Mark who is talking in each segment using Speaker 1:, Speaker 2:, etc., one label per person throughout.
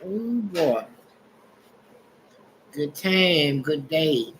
Speaker 1: Oh boy. Good time, good day.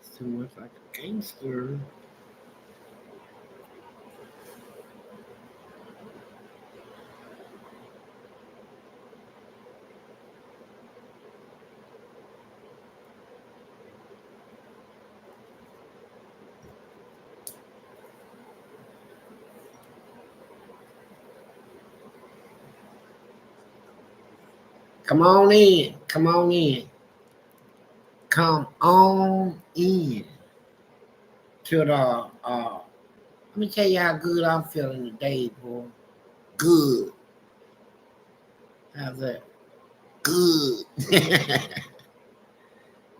Speaker 1: So much like a gangster. Come on in. Come on in. Come on in to the let me tell you how good I'm feeling today, boy. Good. How's that? Good.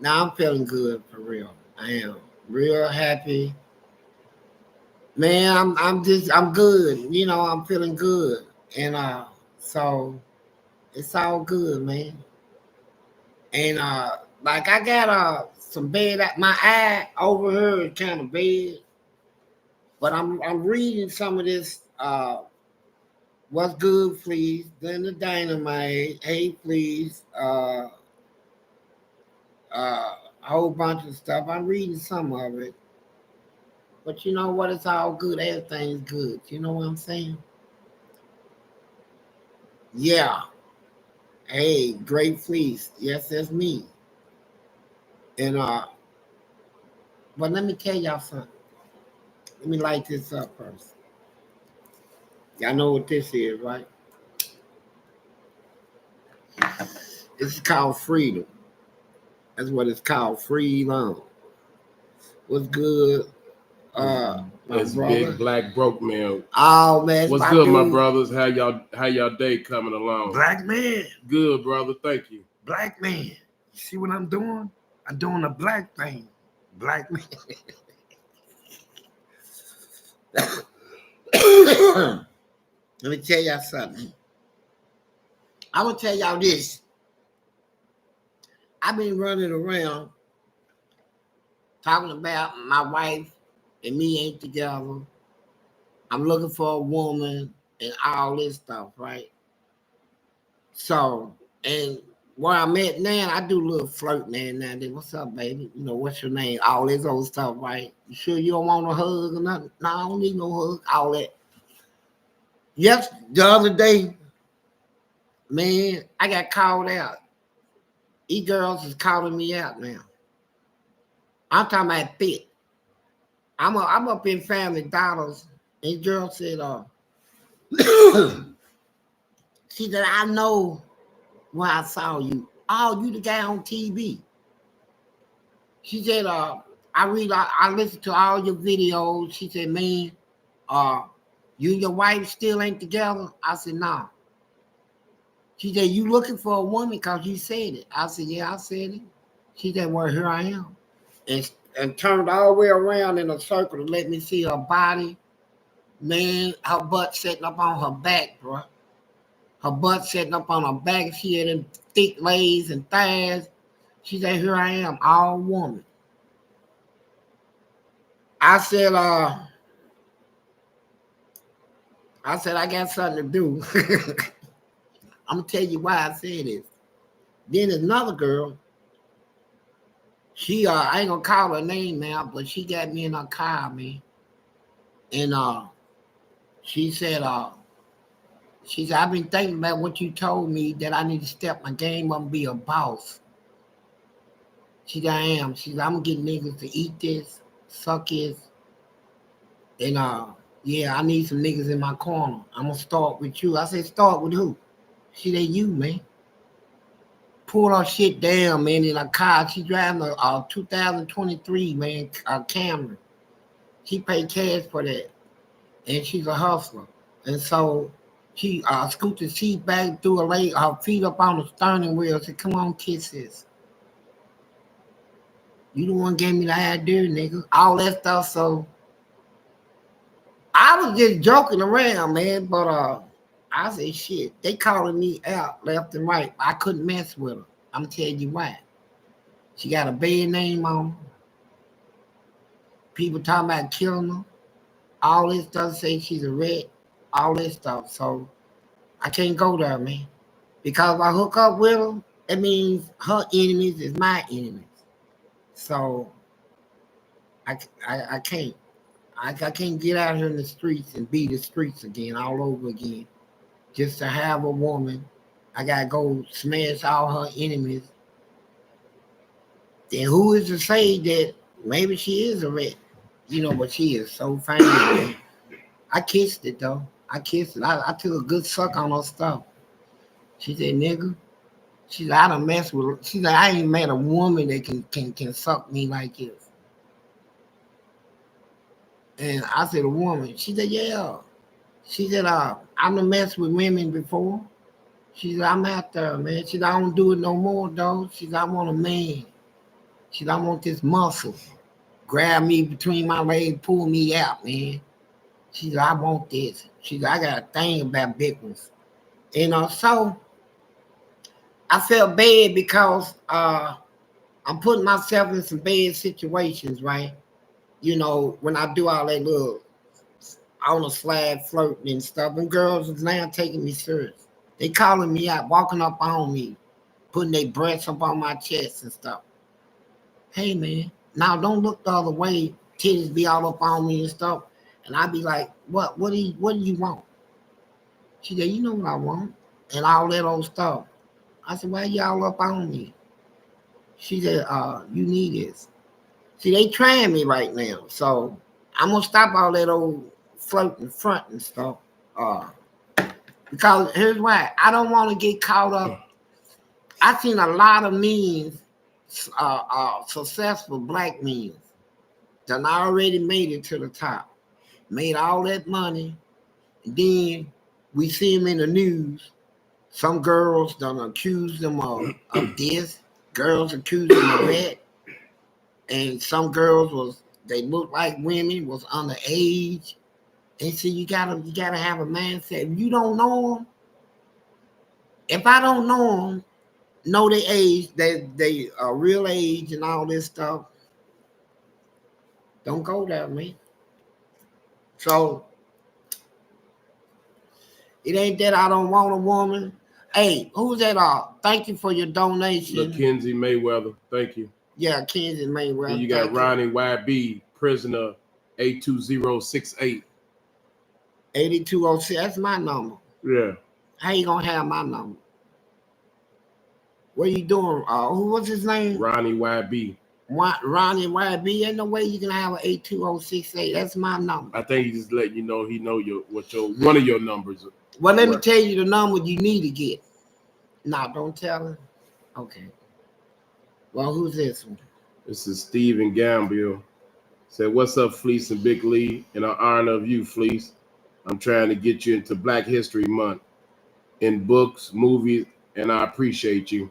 Speaker 1: Now I'm feeling good for real. I am real happy. Man, I'm good. I'm feeling good. And so it's all good, man. And like I got some bad at my eye over here kind of bad. But I'm reading some of this what's good, please. Then the dynamite, hey please, a whole bunch of stuff. I'm reading some of it. But you know what? It's all good. Everything's good. You know what I'm saying? Yeah. Hey, great fleece. Yes, that's me. And but let me tell y'all something. Let me light this up first. Y'all know what this is, right? It's called freedom. That's what it's called. Freedom. What's good? My
Speaker 2: It's
Speaker 1: brother.
Speaker 2: Big Black Broke Man.
Speaker 1: Oh man,
Speaker 2: What's good, my brothers? How y'all day coming along?
Speaker 1: Black man.
Speaker 2: Good, brother. Thank you.
Speaker 1: Black man. You see what I'm doing? I'm doing a black thing. Black man. Let me tell y'all something. I'm gonna tell y'all this. I've been running around talking about my wife and me ain't together. I'm looking for a woman and all this stuff, right? So, and where I'm at now, I do a little flirting and then. What's up, baby? What's your name? All this old stuff, right? You sure you don't want a hug or nothing? No, I don't need no hug. All that. Yes, the other day, man, I got called out. These girls is calling me out now. I'm talking about thick. I'm up in Family Dollars, and the girl said, she said, I know when I saw you. Oh, you the guy on TV. She said, I listened to all your videos. She said, man, uh, you and your wife still ain't together? I said, no. She said, you looking for a woman because you said it. I said, yeah, I said it. She said, well, here I am. And turned all the way around in a circle to let me see her body. Man, her butt sitting up on her back, bro. Her butt sitting up on her back. She had them thick legs and thighs. She said, here I am, all woman. I said, I got something to do. I'm gonna tell you why I said this. Then there's another girl. She I ain't gonna call her name now, but she got me in her car, man. And she said, I've been thinking about what you told me that I need to step my game up and be a boss. She said, I am. She said, I'm gonna get niggas to eat this, suck this, and yeah, I need some niggas in my corner. I'm gonna start with you. I said, start with who? She said, you, man. Pull her shit down, man, in a car. She driving a 2023, man, Camry. She paid cash for that, and she's a hustler. And so she scooped the seat back, threw her feet up on the steering wheel, said, "Come on, kiss this. You the one gave me the idea, nigga." All that stuff. So I was just joking around, man. But I said, "Shit." They calling me out left and right. I couldn't mess with her. I'm telling you why. She got a bad name on her. People talking about killing her. All this stuff say she's a rat. All this stuff. So I can't go there, man. Because if I hook up with her, it means her enemies is my enemies. So I can't. I can't get out here in the streets and be the streets again, all over again. Just to have a woman, I gotta go smash all her enemies. Then who is to say that maybe she is a rat? But she is so fine, man. I kissed it though. I kissed it. I took a good suck on her stuff. She said, "Nigga." She said, "I done mess with her." She said, "I ain't met a woman that can suck me like this." And I said, "A woman?" She said, "Yeah." She said, "I done messed with women before." She said, "I'm out there, man." She said, "I don't do it no more, though." She said, "I want a man." She said, "I want this muscle. Grab me between my legs, pull me out, man." She said, "I want this." She said, "I got a thing about big ones." So I felt bad because I'm putting myself in some bad situations, right? When I do all that little on the slab flirting and stuff, and girls is now taking me serious. They calling me out, walking up on me, putting their breasts up on my chest and stuff. Hey, man, now don't look the other way. Titties be all up on me and stuff. And I be like, what? What do you want? She said, "You know what I want," and all that old stuff. I said, "Why y'all up on me?" She said, "You need this." See, they trying me right now, so I'm gonna stop all that old floating front and stuff. Uh, because here's why: I don't want to get caught up. I've seen a lot of men, successful black men, that already made it to the top, made all that money, and then we see them in the news. Some girls done accuse them of this. Girls accuse them of that. And some girls they look like women, was underage. And so you gotta have a mindset. If you don't know them, if I don't know their age, they real age and all this stuff, don't go there, man. So it ain't that I don't want a woman. Hey, who's that? Thank you for your donation.
Speaker 2: Mackenzie Mayweather, thank you.
Speaker 1: Yeah, Kansas Mayweather.
Speaker 2: And you got Ronnie YB, prisoner 82068.
Speaker 1: 8206. That's my number.
Speaker 2: Yeah.
Speaker 1: How you gonna have my number? What are you doing? What's his name?
Speaker 2: Ronnie YB.
Speaker 1: Ronnie YB. Ain't no way you can have an 82068. That's my number.
Speaker 2: I think he just let you know he know one of your numbers.
Speaker 1: Well, let me tell you the number you need to get. No, don't tell him. Okay. Well, who's this one?
Speaker 2: This is Stephen Gambill. Said, "What's up, Fleece and Big Lee? In honor of you, Fleece, I'm trying to get you into Black History Month in books, movies, and I appreciate you."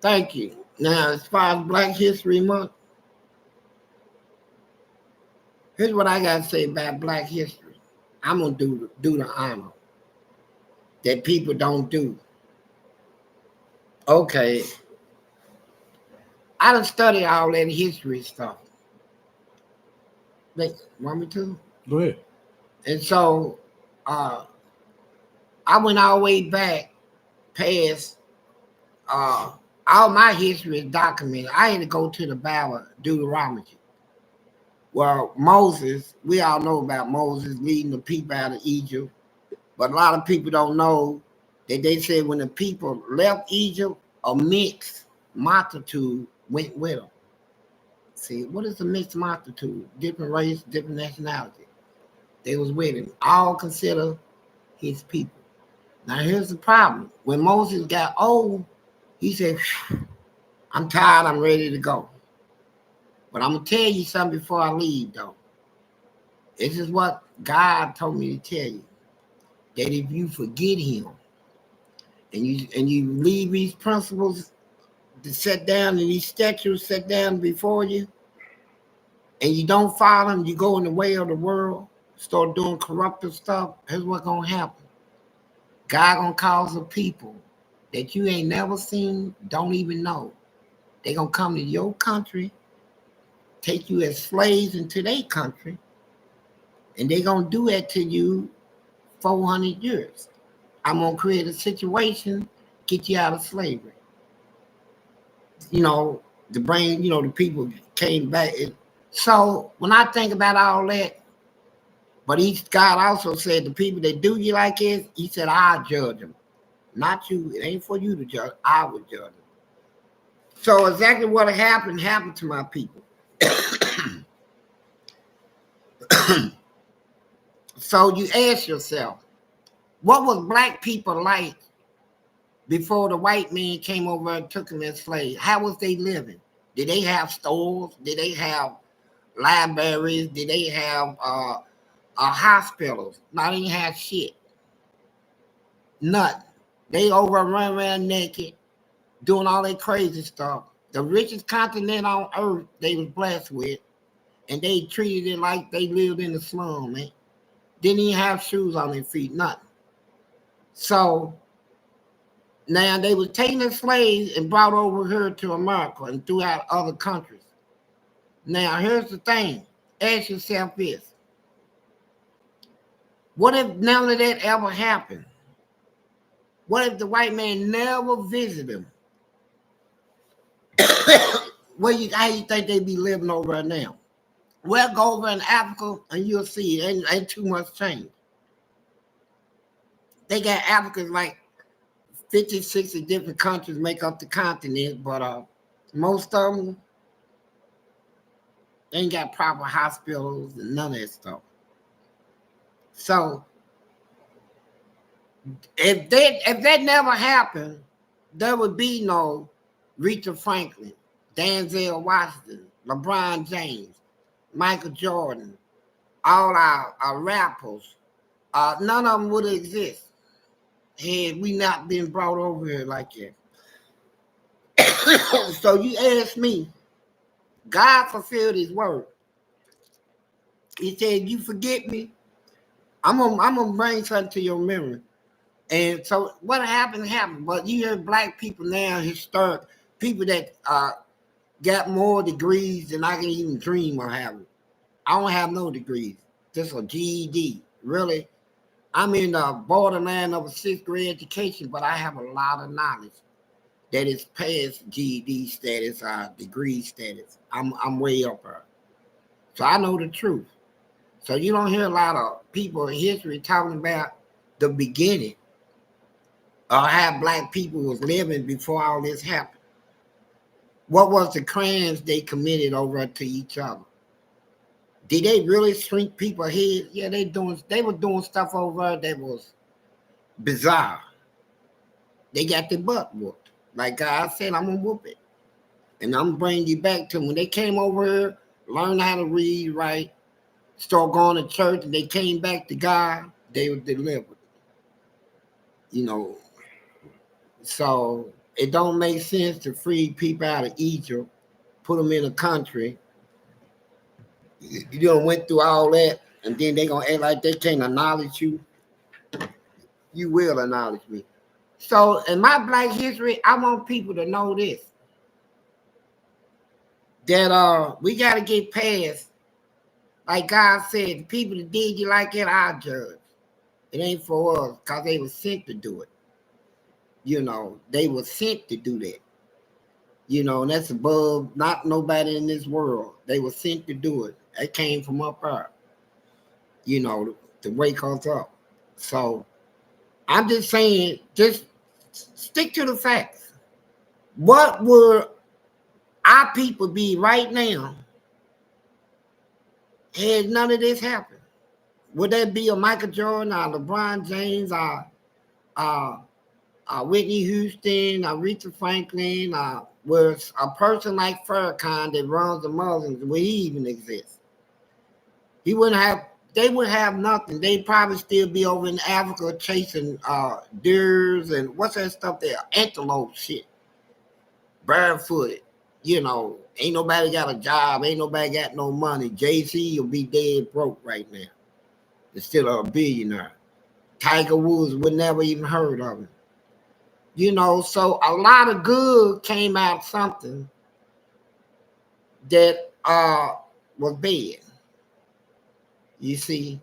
Speaker 1: Thank you. Now, as far as Black History Month, here's what I gotta say about Black history. I'm gonna do the honor that people don't do. Okay. I done studied all that history stuff. They want me to?
Speaker 2: Go ahead.
Speaker 1: And so I went all the way back past all my history is documented. I had to go to the Bible, Deuteronomy. Well, Moses, we all know about Moses leading the people out of Egypt. But a lot of people don't know that they said when the people left Egypt, a mixed multitude went with them. See, what is a mixed multitude? Different race, different nationality. They was with him. All consider his people. Now here's the problem. When Moses got old, he said, "I'm tired, I'm ready to go." But I'm gonna tell you something before I leave though. This is what God told me to tell you. That if you forget him and you leave these principles to set down and these statutes set down before you, and you don't follow them, you go in the way of the world, start doing corruptive stuff, here's what's gonna happen. God gonna cause a people that you ain't never seen, don't even know. They gonna come to your country, take you as slaves into their country, and they gonna do that to you 400 years. I'm gonna create a situation, get you out of slavery. You know, the brain, you know, the people came back. So when I think about all that, but God also said the people that do you like this, he said, I'll judge them. Not you. It ain't for you to judge. I will judge them. So exactly what happened to my people. So you ask yourself, what was black people like before the white man came over and took them as slaves? How was they living? Did they have stores? Did they have libraries? Did they have hospitals? No, they didn't have shit. Nothing. They over run around naked, doing all that crazy stuff. The richest continent on earth they was blessed with, and they treated it like they lived in the slum, man. Didn't even have shoes on their feet, nothing. So now they was taking the slaves and brought over here to America and throughout other countries. Now here's the thing. Ask yourself this. What if none of that ever happened? What if the white man never visited them? How you think they be living over there now? Well, go over in Africa and you'll see it ain't too much change. They got Africans like 50, 60 different countries make up the continent, but most of them ain't got proper hospitals and none of that stuff. So if that never happened, there would be no Aretha Franklin, Denzel Washington, LeBron James, Michael Jordan, all our rappers. None of them would exist had we not been brought over here like that. So you ask me, God fulfilled his word. He said, you forget me, I'm gonna bring something to your memory. And so what happened. But you hear black people now, historic people that got more degrees than I can even dream of having. I don't have no degrees, just a GED. Really, I'm in the borderline of a 6th grade education, but I have a lot of knowledge that is past GED status, degree status. I'm way up there. So I know the truth. So you don't hear a lot of people in history talking about the beginning or how black people was living before all this happened. What was the crimes they committed over to each other? Did they really shrink people's heads? Yeah, they were doing stuff over that was bizarre. They got their butt whooped. Like God said, I'm gonna whoop it. And I'm gonna bring you back to when they came over here, learned how to read, write, start going to church, and they came back to God, they were delivered. You know, so it don't make sense to free people out of Egypt, put them in a country. You done went through all that, and then they gonna act like they can't acknowledge you. You will acknowledge me. So in my black history, I want people to know this. That we gotta get past, like God said, the people that did you like it, I'll judge. It ain't for us, because they were sent to do it. You know, they were sent to do that. You know, and that's above not nobody in this world. They were sent to do it. They came from up there, you know, to wake us up. So I'm just saying, just stick to the facts. What would our people be right now had none of this happened? Would that be a Michael Jordan or LeBron James or Whitney Houston, Aretha Franklin, was a person like Farrakhan that runs the Muslims, would he even exist? He wouldn't have they would have nothing. They'd probably still be over in Africa chasing deers and what's that stuff there? Antelope shit. Barefooted. You know, ain't nobody got a job, ain't nobody got no money. JC will be dead broke right now. He's still a billionaire. Tiger Woods would never even heard of him. You know, so a lot of good came out something that was bad. You see,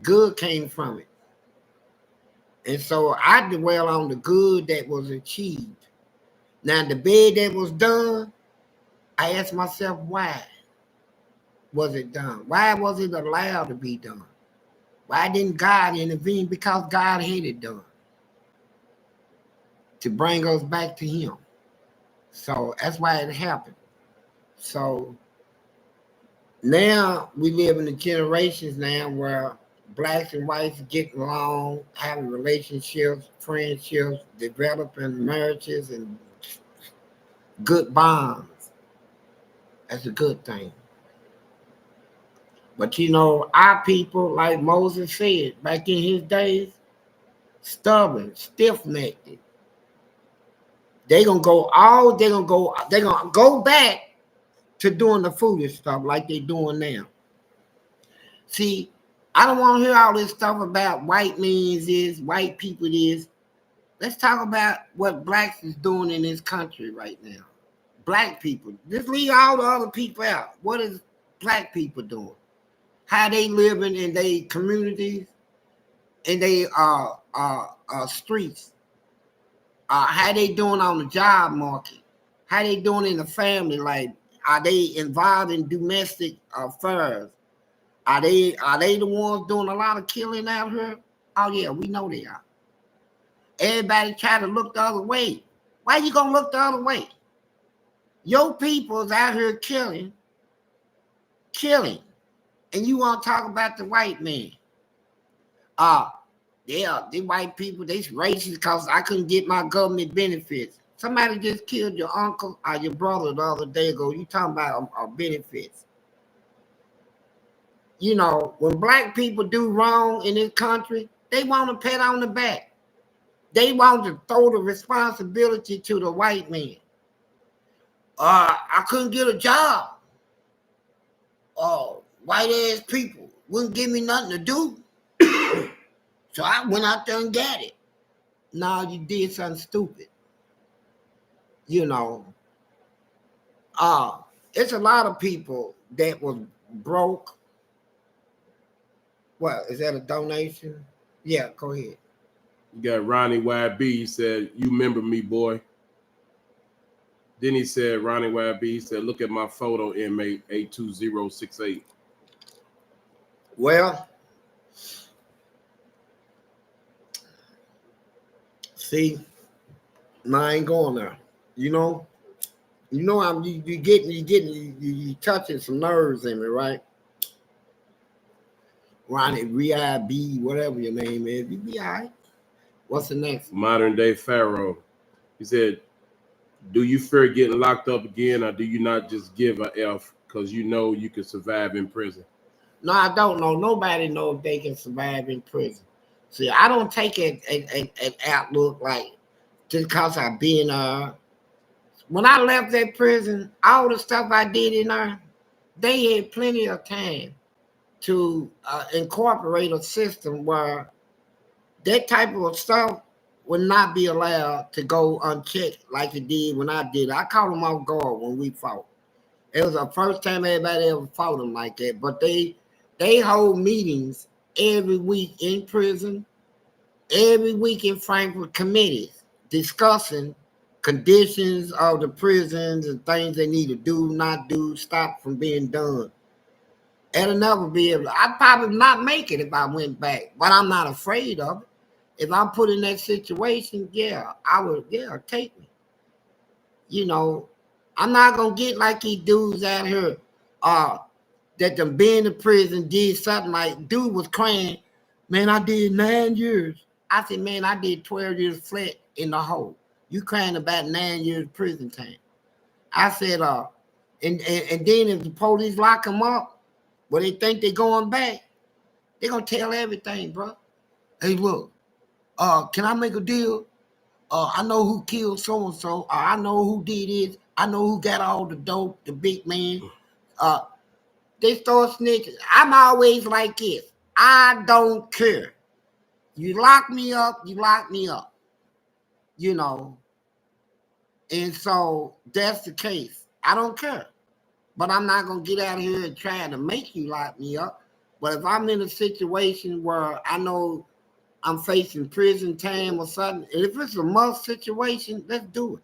Speaker 1: good came from it. And so I dwell on the good that was achieved. Now the bad that was done, I asked myself why was it done? Why was it allowed to be done? Why didn't God intervene? Because God had it done to bring us back to him. So that's why it happened. So now we live in the generations now where blacks and whites are getting along, having relationships, friendships, developing marriages and good bonds. That's a good thing. But you know, our people, like Moses said back in his days, stubborn, stiff-necked. They're gonna go back to doing the foolish stuff like they're doing now. See, I don't want to hear all this stuff about white men is, white people is. Let's talk about what blacks is doing in this country right now. Black people. Just leave all the other people out. What is black people doing? How they living in their communities, in their streets. How they doing on the job market? How they doing in the family life? Are they involved in domestic affairs? Are they the ones doing a lot of killing out here? Oh yeah, we know they are. Everybody try to look the other way. Why you gonna look the other way? Your people's out here killing, and you want to talk about the white man? Yeah, the white people, they racist because I couldn't get my government benefits. Somebody just killed your uncle or your brother the other day ago. You talking about benefits? You know, when black people do wrong in this country, they want to pat on the back. They want to throw the responsibility to the white man. I couldn't get a job. White ass people wouldn't give me nothing to do. So I went out there and got it. No, you did something stupid. You know, it's a lot of people that was broke. What, is that a donation? Yeah, go ahead.
Speaker 2: You got Ronnie YB. He said, "You remember me, boy." Then he said, Ronnie YB, he said, "Look at my photo, inmate 82068.
Speaker 1: Well, see, I ain't going there. You know, you touching some nerves in me, right? Ronnie VIB, whatever your name is, you be all right. What's the next?
Speaker 2: Modern day Pharaoh. He said, "Do you fear getting locked up again, or do you not just give a F because you know you can survive in prison?"
Speaker 1: No, I don't know. Nobody knows if they can survive in prison. See, I don't take an outlook like just because I've been when I left that prison, all the stuff I did in there, they had plenty of time to incorporate a system where that type of stuff would not be allowed to go unchecked like it did when I did. I caught them off guard when we fought. It was the first time everybody ever fought them like that. But they hold meetings every week in prison, every week in Frankfurt, committees discussing conditions of the prisons and things they need to do, not do, stop from being done. It'll never be able to. I'd probably not make it if I went back, but I'm not afraid of it. If I'm put in that situation, yeah, I would, yeah, take me. You know, I'm not gonna get like these dudes out here that them been to prison, did something like dude was crying, man, I did 9 years. I said, man, I did 12 years flat in the hole. You crying about 9 years prison time. I said, and then if the police lock them up, well, they think they're going back. They're gonna tell everything, bro. Hey, look, can I make a deal? I know who killed so and so. I know who did this. I know who got all the dope, the big man. Uh, they start snitching. I'm always like this. I don't care. You lock me up, you lock me up. You know, and so that's the case. I don't care. But I'm not gonna get out here and try to make you lock me up. But if I'm in a situation where I know I'm facing prison time or something, if it's a must situation, let's do it.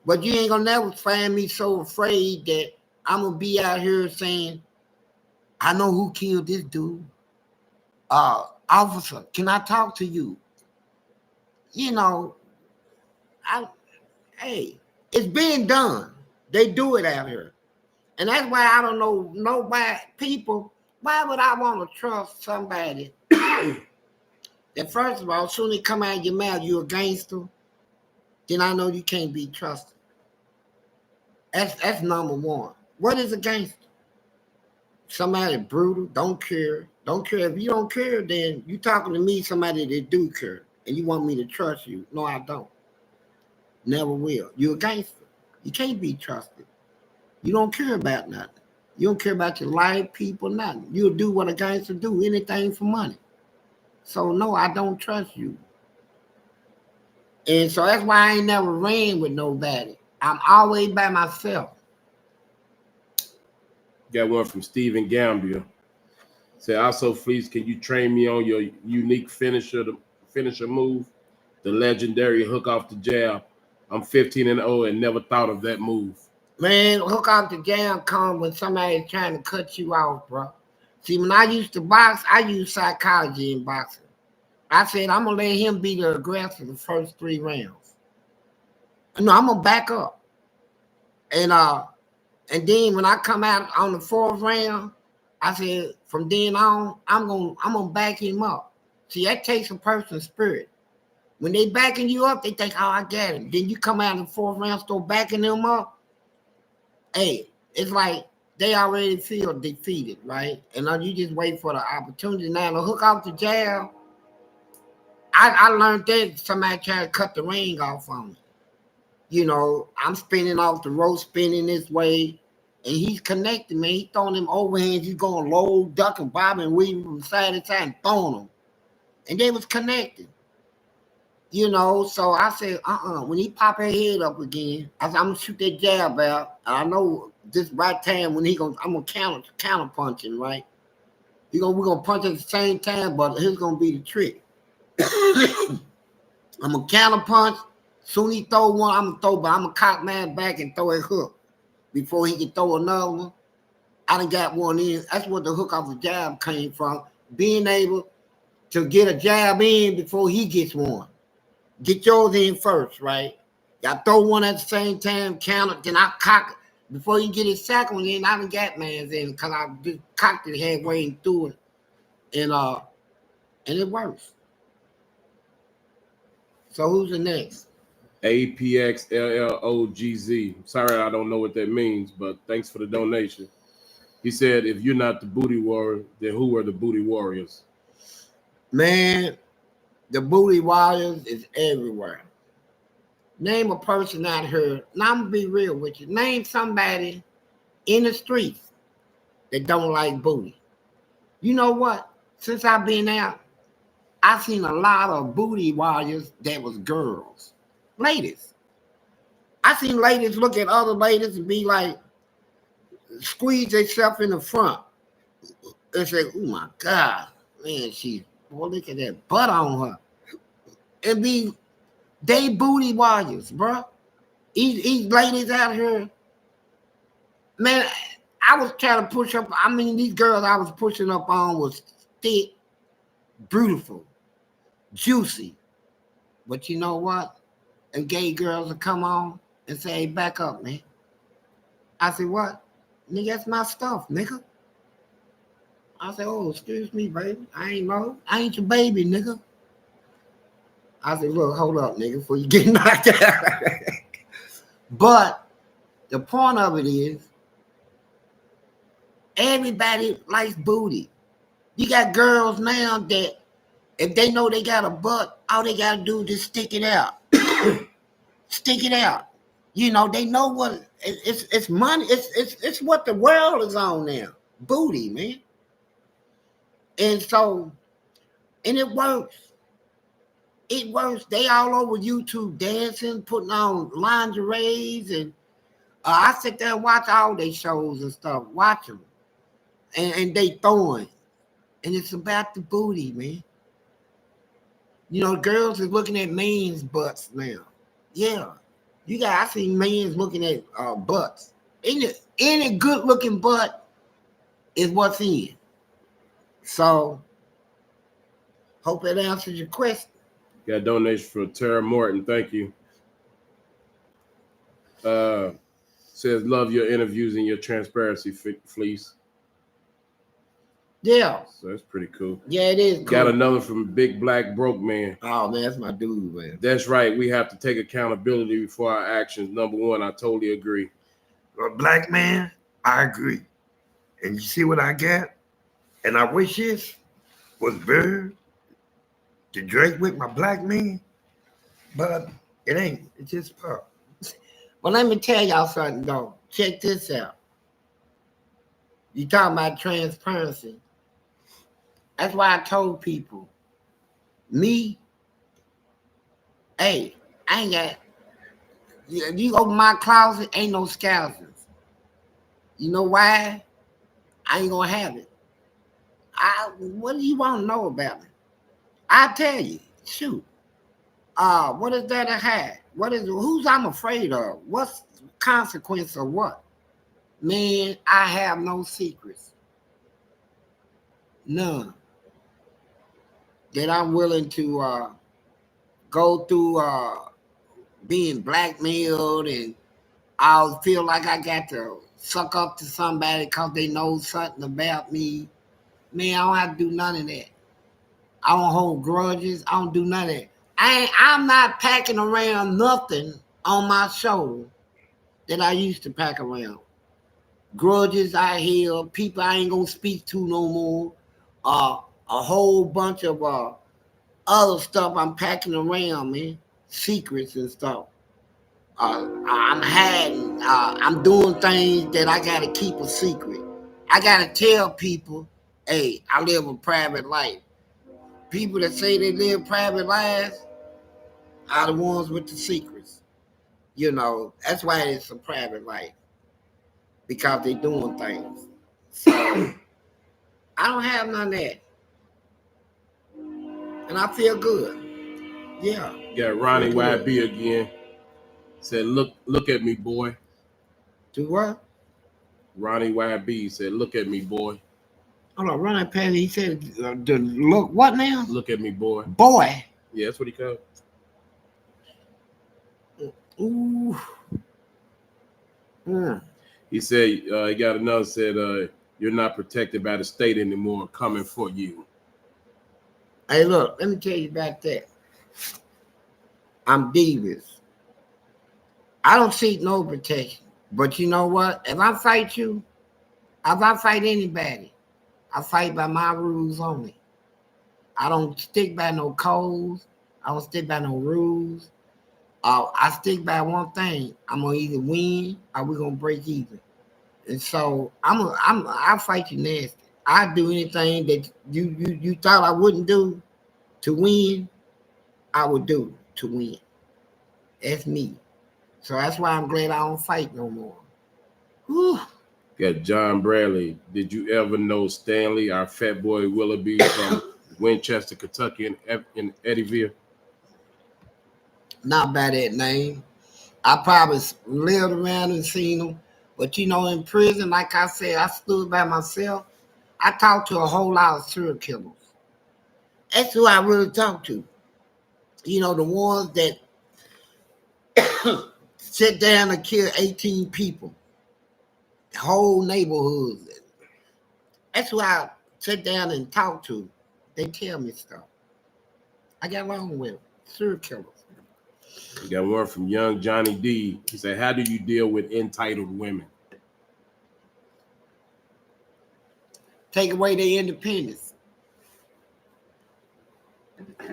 Speaker 1: But you ain't gonna never find me so afraid that I'm gonna be out here saying, I know who killed this dude. Officer, can I talk to you? You know, I hey, it's being done. They do it out here. And that's why I don't know nobody, people, why would I want to trust somebody that first of all, as soon as it come out of your mouth, you're a gangster, then I know you can't be trusted. That's number one. What is a gangster? Somebody brutal, don't care. Don't care. If you don't care, then you talking to me, somebody that do care. And you want me to trust you. No, I don't. Never will. You're a gangster. You can't be trusted. You don't care about nothing. You don't care about your life, people, nothing. You'll do what a gangster do, anything for money. So no, I don't trust you. And so that's why I ain't never ran with nobody. I'm always by myself.
Speaker 2: Got one from Stephen Gambia. Said, also, Fleece, can you train me on your unique finisher move? The legendary hook off the jab. I'm 15-0 and never thought of that move.
Speaker 1: Man, hook off the jab come when somebody's trying to cut you off, bro. See, when I used to box, I used psychology in boxing. I said, I'm going to let him be the aggressor the first 3 rounds. No, I'm going to back up. And then when I come out on the 4th round, I said, from then on, I'm gonna back him up. See, that takes a person's spirit. When they backing you up, they think, oh, I got him. Then you come out in the 4th round, start backing them up. Hey, it's like they already feel defeated, right? And now you just wait for the opportunity. Now to hook off the jab, I learned that somebody trying to cut the ring off on me. You know, I'm spinning off the rope, spinning this way, and he's connecting, man. He's throwing them overhands. He's going low, ducking, bobbing, weaving from side to side and throwing them. And they was connected. You know, so I said, when he pop his head up again, I said, I'm going to shoot that jab out. And I know this right time when I'm going to counter punch him, right? We're going to punch at the same time, but here's going to be the trick. I'm going to counter punch. Soon he throw one, I'm going to cock man back and throw a hook before he can throw another one. I done got one in. That's what the hook off the jab came from. Being able to get a jab in before he gets one. Get yours in first, right? Y'all throw one at the same time, counter, then I cock it. Before you get his second one in, I done got man's in because I just cocked it halfway through it. And it works. So who's the next?
Speaker 2: APXLLOGZ. Sorry, I don't know what that means, but thanks for the donation. He said, if you're not the booty warrior, then who are the booty warriors?
Speaker 1: Man, the booty warriors is everywhere. Name a person out here. Now I'm going to be real with you. Name somebody in the streets that don't like booty. You know what? Since I've been out, I've seen a lot of booty warriors that was girls. Ladies. I seen ladies look at other ladies and be like, squeeze themselves in the front and say, oh my God, man, boy, look at that butt on her. And they booty warriors, bro. These ladies out here, man, I was trying to push up. I mean, these girls I was pushing up on was thick, beautiful, juicy. But you know what? And gay girls will come on and say, hey, back up, man. I said, what? Nigga, that's my stuff, nigga. I said, oh, excuse me, baby. I ain't know. I ain't your baby, nigga. I said, look, hold up, nigga, before you get knocked out. But the point of it is, everybody likes booty. You got girls now that if they know they got a butt, all they gotta do is just stick it out. Stick it out. You know, they know what it's money. It's what the world is on now. Booty, man. And so, and it works. It works. They all over YouTube dancing, putting on lingeries, and I sit there and watch all their shows and stuff. Watch them, and they throwing, and it's about the booty, man. You know, girls is looking at men's butts now. Yeah, I seen men's looking at butts. Any good looking butt is what's in. So, hope that answers your question.
Speaker 2: Got a donation from Tara Morton. Thank you. Says, love your interviews and your transparency, Fleece.
Speaker 1: Yeah.
Speaker 2: So that's pretty cool.
Speaker 1: Yeah, it is cool.
Speaker 2: Got another from Big Black Broke Man.
Speaker 1: Oh, man, that's my dude, man.
Speaker 2: That's right. We have to take accountability for our actions. Number one, I totally agree.
Speaker 3: Well, black man, I agree. And you see what I got? And I wish this was better to drink with my black man, but it ain't. It's just pop.
Speaker 1: Well, let me tell y'all something, though. Check this out. You talking about transparency. That's why I told people, me, hey, I ain't got, you open my closet, ain't no skeletons. You know why? I ain't gonna have it. What do you want to know about me? I'll tell you. Shoot. What is there to hide? Who's I'm afraid of? What's the consequence of what? Man, I have no secrets. None. That I'm willing to go through being blackmailed, and I'll feel like I got to suck up to somebody because they know something about me. Man, I don't have to do none of that. I don't hold grudges. I don't do none of that. I'm not packing around nothing on my shoulder that I used to pack around. Grudges I hear, people I ain't gonna speak to no more. A whole bunch of other stuff I'm packing around, man. Secrets and stuff. I'm hiding. I'm doing things that I gotta keep a secret. I gotta tell people, hey, I live a private life. People that say they live private lives are the ones with the secrets. You know, that's why it's a private life. Because they doing things. So I don't have none of that. And I feel good. Yeah.
Speaker 2: Got Ronnie YB again. Said, look at me, boy.
Speaker 1: Do what?
Speaker 2: Ronnie YB said, look at me, boy.
Speaker 1: Hold on, Ronnie Patty, he said, look, what now?
Speaker 2: Look at me, boy.
Speaker 1: Boy.
Speaker 2: Yeah, that's what he called.
Speaker 1: Ooh.
Speaker 2: He said, he got another, said, you're not protected by the state anymore, coming for you.
Speaker 1: Hey, look, let me tell you about that. I'm devious. I don't seek no protection. But you know what? If I fight you, if I fight anybody, I fight by my rules only. I don't stick by no codes. I don't stick by no rules. I stick by one thing. I'm gonna either win or we're gonna break even. And so I fight you nasty. I do anything that you thought I wouldn't do to win, I would do to win. That's me. So that's why I'm glad I don't fight no more. Whew.
Speaker 2: Got John Bradley. Did you ever know Stanley, our fat boy Willoughby from Winchester, Kentucky, in Eddyville?
Speaker 1: Not by that name. I probably lived around and seen him. But you know, in prison, like I said, I stood by myself. I talked to a whole lot of serial killers. That's who I really talked to. You know, the ones that sit down and kill 18 people. Whole neighborhoods. That's who I sit down and talk to. They tell me stuff. I got along with serial killers.
Speaker 2: We got one from young Johnny D. He said, how do you deal with entitled women?
Speaker 1: Take away their independence.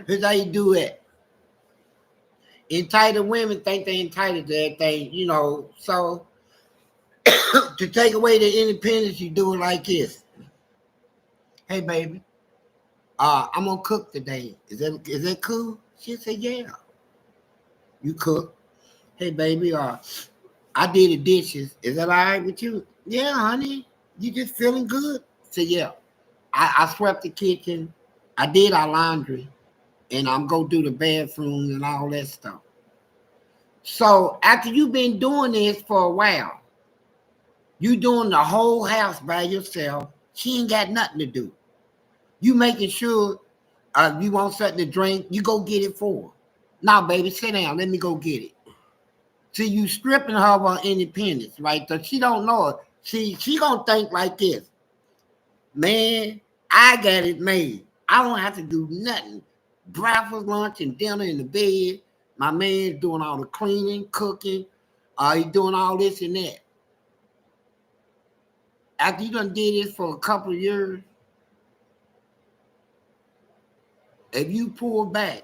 Speaker 1: Here's how you do it. Entitled women think they're entitled to everything, you know. So to take away the independence, you do it like this. Hey, baby, I'm gonna cook today. Is that cool? She said, yeah. You cook. Hey, baby, I did the dishes. Is that all right with you? Yeah, honey. You just feeling good? Say, yeah. I swept the kitchen. I did our laundry. And I'm going to do the bathroom and all that stuff. So after you've been doing this for a while, you doing the whole house by yourself. She ain't got nothing to do. You making sure you want something to drink, you go get it for her. Now, baby, sit down. Let me go get it. See, you stripping her of her independence, right? So she don't know it. See, she gonna think like this. Man, I got it made. I don't have to do nothing. Breakfast, lunch, and dinner in the bed. My man's doing all the cleaning, cooking. He's doing all this and that. After you done did this for a couple of years, if you pull back,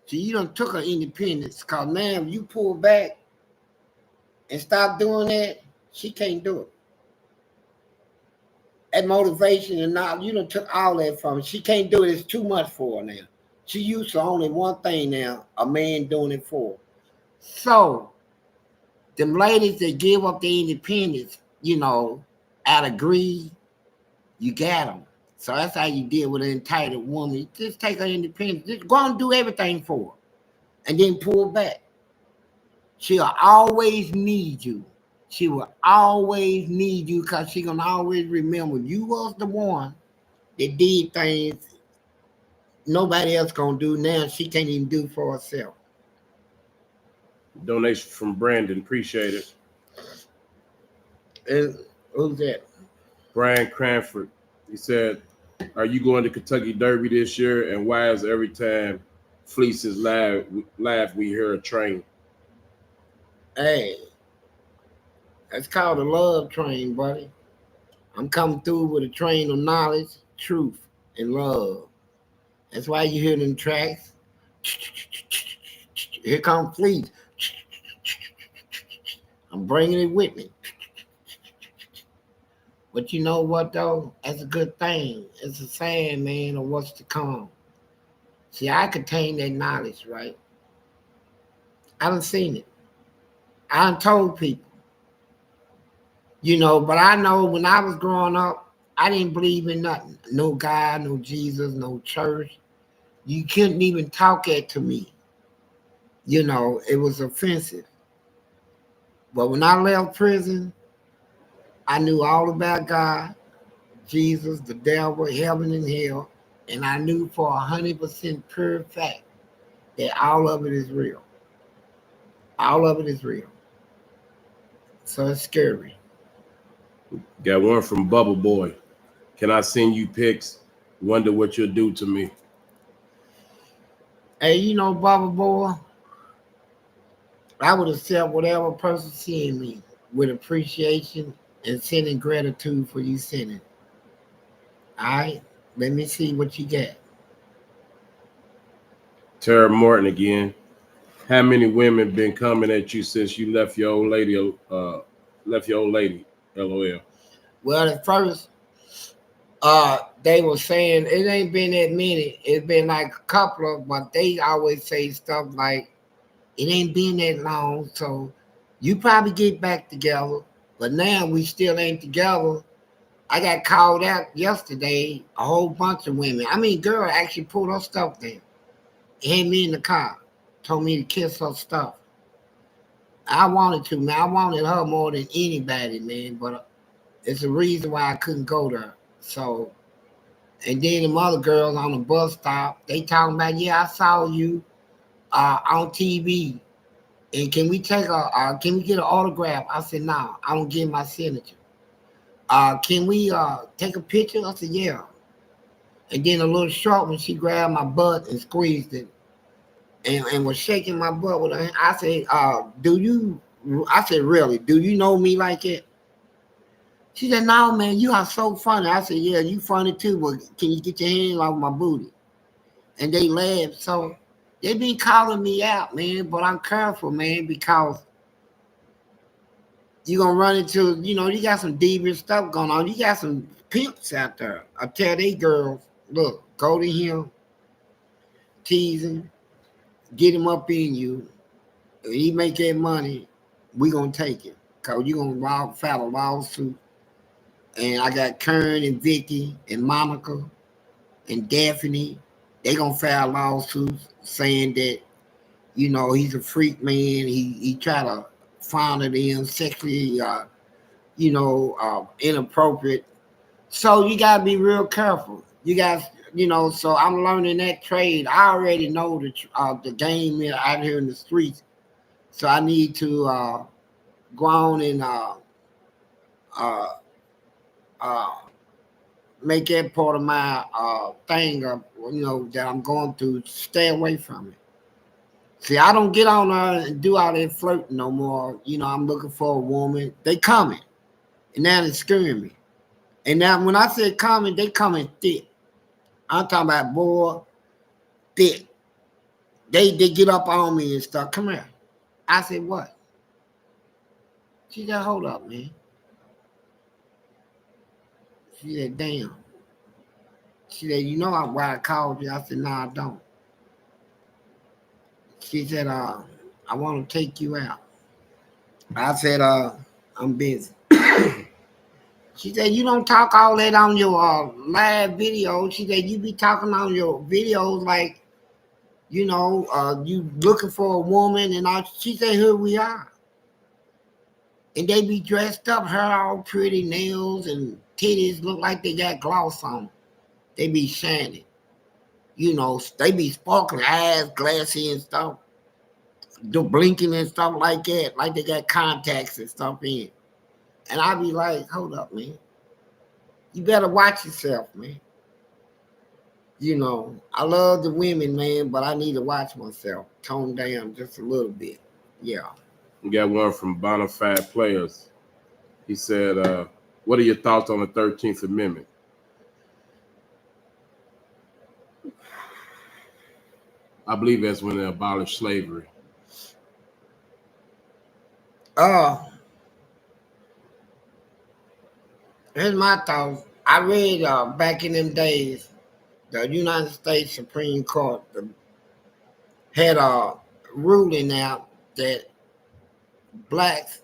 Speaker 1: see, you done took her independence. Because, man, if you pull back and stop doing that, she can't do it. That motivation and now you done took all that from her. She can't do it. It's too much for her now. She used to only one thing now, a man doing it for her. So, them ladies that give up their independence, you know, out of greed, you got them. So that's how you deal with an entitled woman. You just take her independence. Just go and do everything for her. And then pull back. She'll always need you. She will always need you because she's going to always remember you was the one that did things nobody else going to do now. She can't even do for herself.
Speaker 2: Donation from Brandon. Appreciate it.
Speaker 1: And who's that?
Speaker 2: Brian Cranford. He said, are you going to Kentucky Derby this year? And why is every time Fleece is live we hear a train?
Speaker 1: Hey, that's called a love train, buddy. I'm coming through with a train of knowledge, truth, and love. That's why you hear them tracks. Here come Fleece. I'm bringing it with me. But you know what, though? That's a good thing. It's a sign, man, of what's to come. See, I contain that knowledge, right? I done seen it. I done told people. You know, but I know when I was growing up, I didn't believe in nothing. No God, no Jesus, no church. You couldn't even talk that to me. You know, it was offensive. But when I left prison, I knew all about God, Jesus, the devil, heaven and hell, and I knew for 100% pure fact that all of it is real. All of it is real. So it's scary.
Speaker 2: Got one from Bubble Boy. Can I send you pics? Wonder what you'll do to me.
Speaker 1: Hey, you know, Bubba Boy, I would accept whatever person seeing me with appreciation and sending gratitude for you sending. All right, let me see what you got.
Speaker 2: Tara Morton again. How many women been coming at you since you left your old lady? LOL.
Speaker 1: Well, at first, they were saying it ain't been that many. It's been like a couple of, but they always say stuff like, it ain't been that long, so you probably get back together. But now we still ain't together. I got called out yesterday, a whole bunch of women. I mean, girl actually pulled her stuff there. Had me in the car, told me to kiss her stuff. I wanted to, man. I wanted her more than anybody, man. But it's a reason why I couldn't go there. So, and then the other girls on the bus stop, they talking about, yeah, I saw you on TV. And can we take can we get an autograph? I said, no, I don't give my signature. Can we take a picture? I said, yeah. And then a little short one, she grabbed my butt and squeezed it and was shaking my butt with her hand. I said, I said, really, do you know me like that? She said, no, man, you are so funny. I said, yeah, you funny too, but can you get your hand off my booty? and they laugh. So they been calling me out, man. But I'm careful, man, because you're gonna run into, you got some devious stuff going on. You got some pimps out there. I tell they girls, look, go to him, tease him, get him up in you. If he make that money, we gonna take it. Cause you gonna file a lawsuit. And I got Kern and Vicky and Monica and Daphne. They gonna file lawsuits saying that, he's a freak man. He try to fondle them sexually, inappropriate. So you gotta be real careful. You guys, so I'm learning that trade. I already know the game out here in the streets. So I need to go on and make that part of my thing, that I'm going through. Stay away from it. See, I don't get on there and do all that flirting no more. I'm looking for a woman. They coming, and now it's scaring me. And now when I say coming, they coming thick. I'm talking about boy, thick. They get up on me and stuff. Come here. I said, what? She said, hold up, man. She said, damn. She said, why I called you? I said, no, I don't. She said, I want to take you out. I said, I'm busy. She said, you don't talk all that on your live video. She said, you be talking on your videos like, you looking for a woman and all. She said, here we are. And they be dressed up, hair all pretty, nails and titties look like they got gloss on. They be shining. They be sparkling, eyes glassy and stuff. Do blinking and stuff like that, like they got contacts and stuff in. And I be like, hold up, man. You better watch yourself, man. I love the women, man, but I need to watch myself. Tone down just a little bit. Yeah.
Speaker 2: We got one from Bonafide Players. He said, what are your thoughts on the 13th Amendment? I believe that's when they abolished slavery.
Speaker 1: Here's my thoughts. I read back in them days, the United States Supreme Court had a ruling out that blacks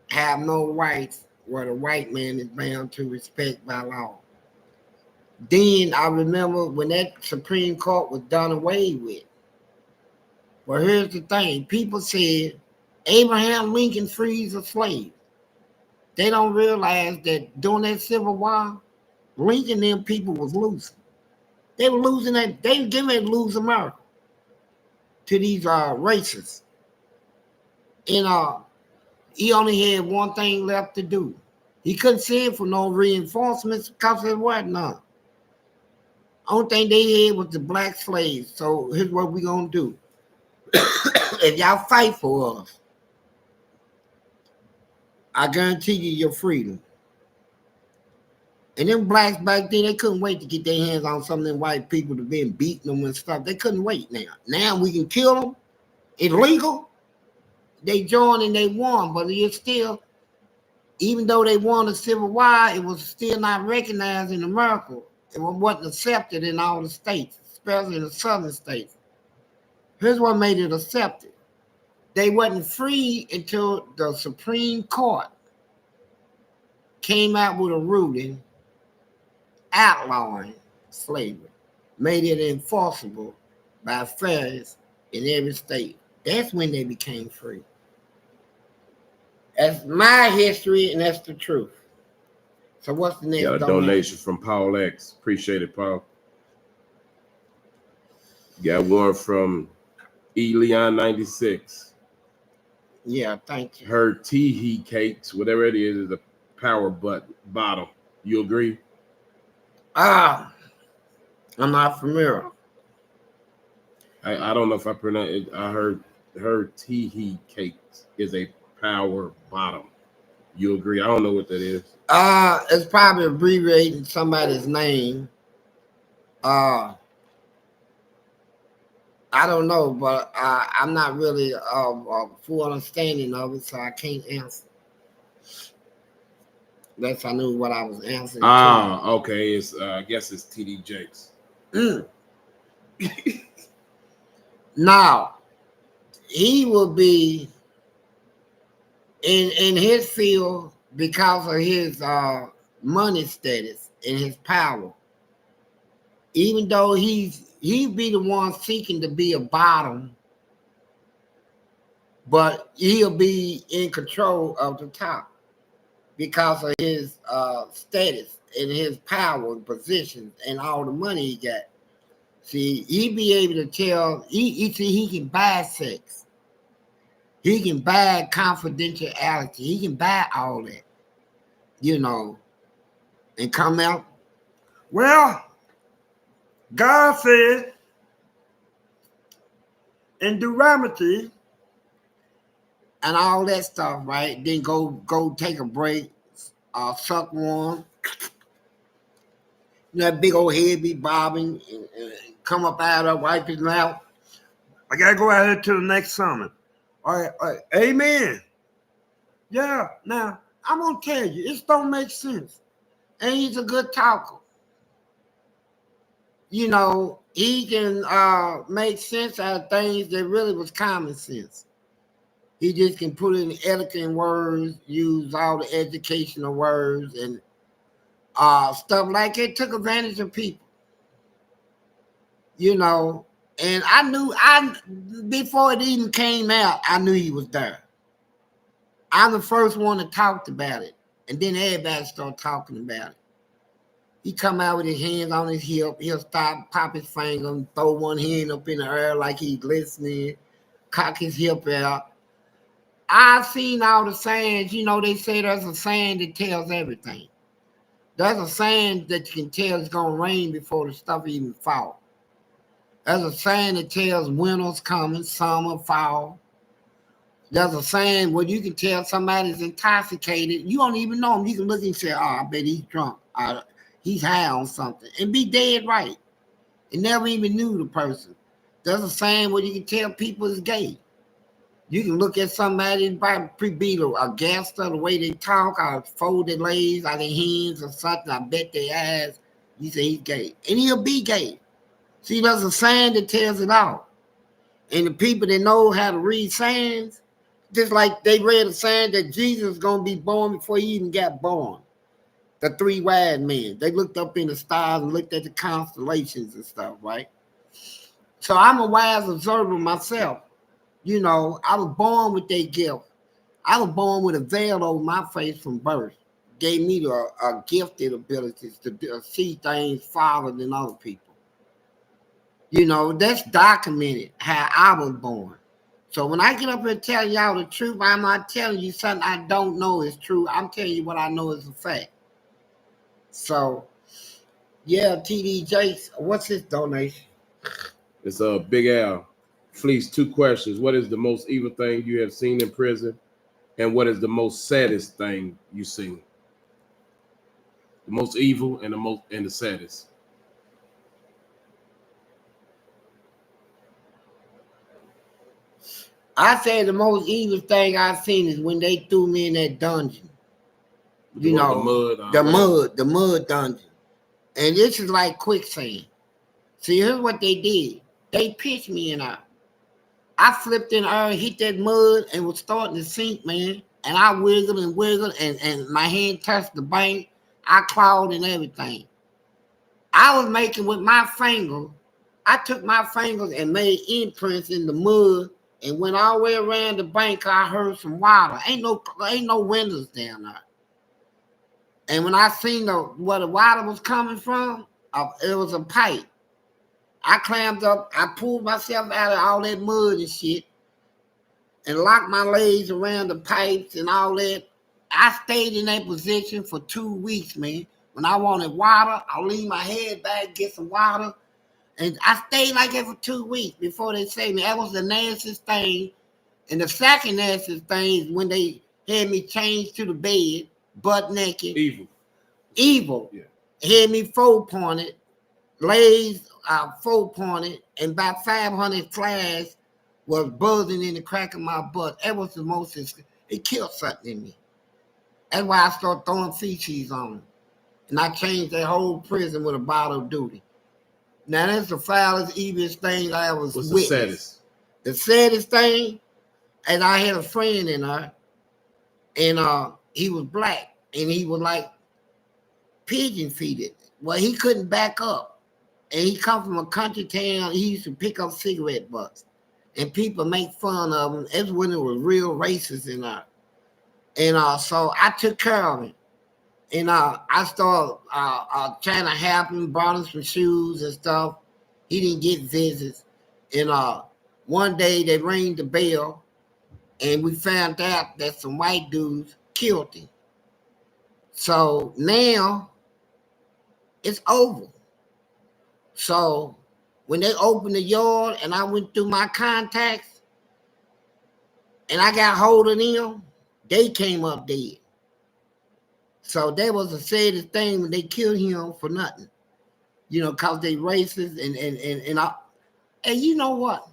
Speaker 1: have no rights where the white man is bound to respect by law. Then I remember when that Supreme Court was done away with. Well, here's the thing. People said Abraham Lincoln frees a slave. They don't realize that during that Civil War, Lincoln and them people was losing. They were losing that. They were getting ready to lose America to these racists. And he only had one thing left to do. He couldn't send for no reinforcements because there wasn't none. Only thing they had was the black slaves. So here's what we're going to do. If y'all fight for us, I guarantee you your freedom. And them blacks back then, they couldn't wait to get their hands on some of them white people that been beating them and stuff. They couldn't wait now. Now we can kill them. It's legal. They joined and they won, but it's still, even though they won the Civil War, it was still not recognized in America. It wasn't accepted in all the states, especially in the southern states. Here's what made it accepted. They wasn't free until the Supreme Court came out with a ruling outlawing slavery, made it enforceable by feds in every state. That's when they became free. That's my history, and that's the truth. So what's the next
Speaker 2: donation from Paul X? Appreciate it, Paul. Got one from Leon 96.
Speaker 1: Yeah, thank you.
Speaker 2: Her tea cakes, whatever it is a power bottom. You agree?
Speaker 1: I'm not familiar.
Speaker 2: I don't know if I pronounce it. I heard her tea cakes is a power bottom. You agree? I don't know what that is.
Speaker 1: It's probably abbreviating somebody's name. I don't know, but I'm not really full understanding of it, so I can't answer. Unless I knew what I was answering
Speaker 2: Ah, okay. It's I guess it's TD Jakes.
Speaker 1: to. Now, he will be in his field because of his money status and his power. Even though he'll be the one seeking to be a bottom, but he'll be in control of the top because of his status and his power and positions and all the money he got. See, he be able to tell. He can buy sex. He can buy confidentiality. He can buy all that, and come out.
Speaker 3: Well, God said in Deuteronomy,
Speaker 1: And all that stuff, right? Then go take a break, suck one. That big old head be bobbing and come up out of wipe his mouth.
Speaker 3: I gotta go out here to the next summit. All right. Amen.
Speaker 1: Yeah, now I'm gonna tell you, it don't make sense. And he's a good talker. He can make sense out of things that really was common sense. He just can put in elegant words, use all the educational words and stuff like it. Took advantage of people, And I knew before it even came out, I knew he was there. I'm the first one that talked about it, and then everybody started talking about it. He come out with his hands on his hip. He'll stop, pop his finger, and throw one hand up in the air like he's listening, cock his hip out. I've seen all the sayings. They say there's a saying that tells everything. There's a saying that you can tell it's going to rain before the stuff even fall. There's a saying that tells winter's coming, summer, fall. There's a saying where you can tell somebody's intoxicated. You don't even know him. You can look and say, oh, I bet he's drunk. He's high on something. And be dead right. And never even knew the person. There's a saying where you can tell people is gay. You can look at somebody and probably be a gangster, the way they talk, or fold their legs, or their hands or something. I bet their eyes. You say he's gay. And he'll be gay. See, there's a saying that tells it all. And the people that know how to read sayings, just like they read a saying that Jesus is going to be born before he even got born. The three wise men. They looked up in the stars and looked at the constellations and stuff, right? So I'm a wise observer myself. I was born with that gift. I was born with a veil over my face from birth. Gave me a gifted abilities to see things farther than other people. That's documented how I was born. So when I get up here and tell y'all the truth, I'm not telling you something I don't know is true. I'm telling you what I know is a fact. So, yeah, TD Jakes, what's his donation?
Speaker 2: It's a Big Al. Fleece, 2 questions. What is the most evil thing you have seen in prison? And what is the most saddest thing you've seen? The most evil and the saddest.
Speaker 1: I say the most evil thing I've seen is when they threw me in that dungeon.
Speaker 2: The
Speaker 1: mud dungeon. And this is like quicksand. See, here's what they did. They pitched me in there. I flipped in the air, hit that mud, and was starting to sink, man. And I wiggled and wiggled, and my hand touched the bank. I clawed and everything. I was making with my finger. I took my fingers and made imprints in the mud and went all the way around the bank. I heard some water. Ain't no windows down there. And when I seen where the water was coming from, it was a pipe. I climbed up, I pulled myself out of all that mud and shit and locked my legs around the pipes and all that. I stayed in that position for 2 weeks, man. When I wanted water, I'll lean my head back, get some water. And I stayed like that for 2 weeks before they saved me. That was the nastiest thing. And the second nastiest thing is when they had me changed to the bed, butt naked.
Speaker 2: Evil.
Speaker 1: Evil.
Speaker 2: Yeah.
Speaker 1: Had me 4-pointed. blazed 4-pointed, and about 500 flash was buzzing in the crack of my butt. That was the most, it killed something in me. That's why I started throwing feces on them. And I changed that whole prison with a bottle of duty. Now, that's the foulest, evilest thing I ever witnessed.
Speaker 2: What's the saddest?
Speaker 1: The saddest thing, and I had a friend in there, and he was black, and he was like pigeon-feeded. Well, he couldn't back up. And he come from a country town. He used to pick up cigarette butts. And people make fun of him. That's when it was real racist in there. And so I took care of him. And I started trying to help him, brought him some shoes and stuff. He didn't get visits. And one day they rang the bell, and we found out that some white dudes killed him. So now it's over. So when they opened the yard and I went through my contacts and I got hold of them, they came up dead. So that was the saddest thing when they killed him for nothing, because they racist and you know what?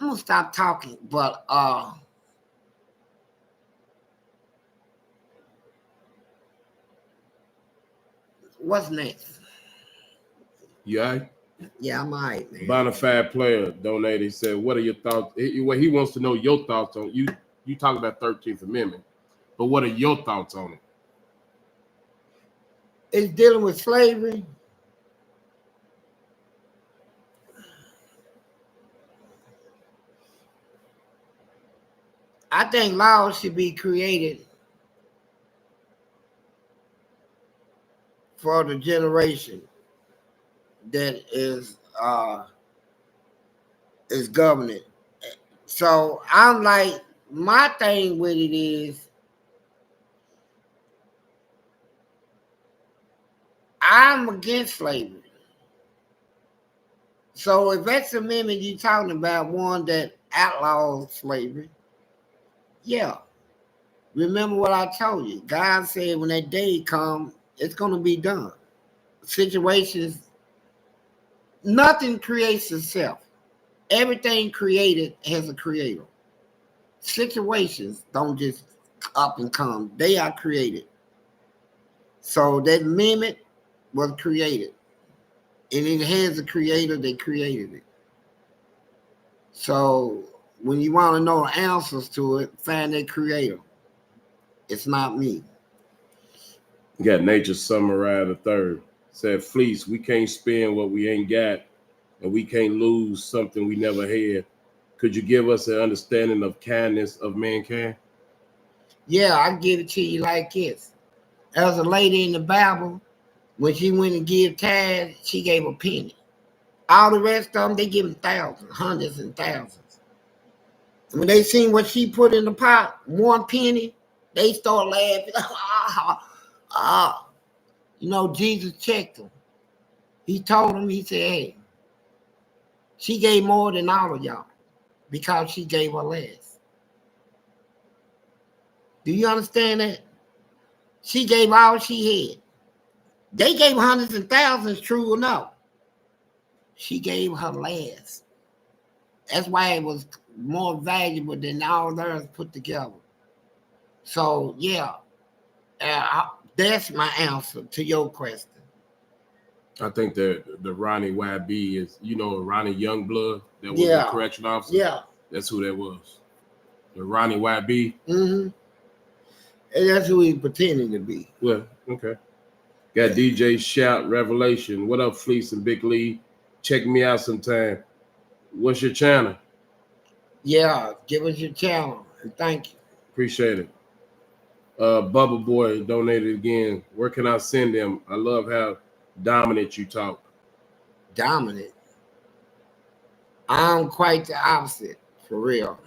Speaker 1: I'm gonna stop talking, but what's next?
Speaker 2: You all right?
Speaker 1: Yeah, I'm all right, man.
Speaker 2: Bonafide Player donated. He said, "What are your thoughts?" Well, he wants to know your thoughts on you. You talk about 13th Amendment, but what are your thoughts on it?
Speaker 1: It's dealing with slavery. I think laws should be created for the generation that is governing. So I'm like, my thing with it is, I'm against slavery. So if that's the amendment you're talking about, one that outlaws slavery, yeah. Remember what I told you. God said when that day comes, it's going to be done. Situations, nothing creates itself. Everything created has a creator. Situations don't just up and come. They are created. So that amendment was created. And it has a creator that created it. So when you want to know the answers to it, find that creator. It's not me.
Speaker 2: You got Nature Samurai the Third. Said, Fleece, we can't spend what we ain't got, and we can't lose something we never had. Could you give us an understanding of kindness of mankind?
Speaker 1: Yeah, I give it to you like this. There was a lady in the Bible, when she went and gave tithes, she gave a penny. All the rest of them, they give them thousands, hundreds and thousands. And when they seen what she put in the pot, 1 penny, they start laughing. Jesus checked them. He told them, he said, hey, she gave more than all of y'all because she gave her less. Do you understand that? She gave all she had. They gave hundreds and thousands, true enough. She gave her last. That's why it was more valuable than all theirs put together. So, yeah, that's my answer to your question.
Speaker 2: I think the Ronnie YB is, Ronnie Youngblood, that was the correction officer.
Speaker 1: Yeah.
Speaker 2: That's who that was. The Ronnie YB.
Speaker 1: Mm-hmm. And that's who he's pretending to be.
Speaker 2: Well, okay. Got DJ Shout Revelation. What up, Fleece and Big Lee? Check me out sometime. What's your channel?
Speaker 1: Yeah, give us your channel. And thank you.
Speaker 2: Appreciate it. Bubba Boy donated again. Where can I send them? I love how dominant you talk.
Speaker 1: Dominant? I'm quite the opposite, for real.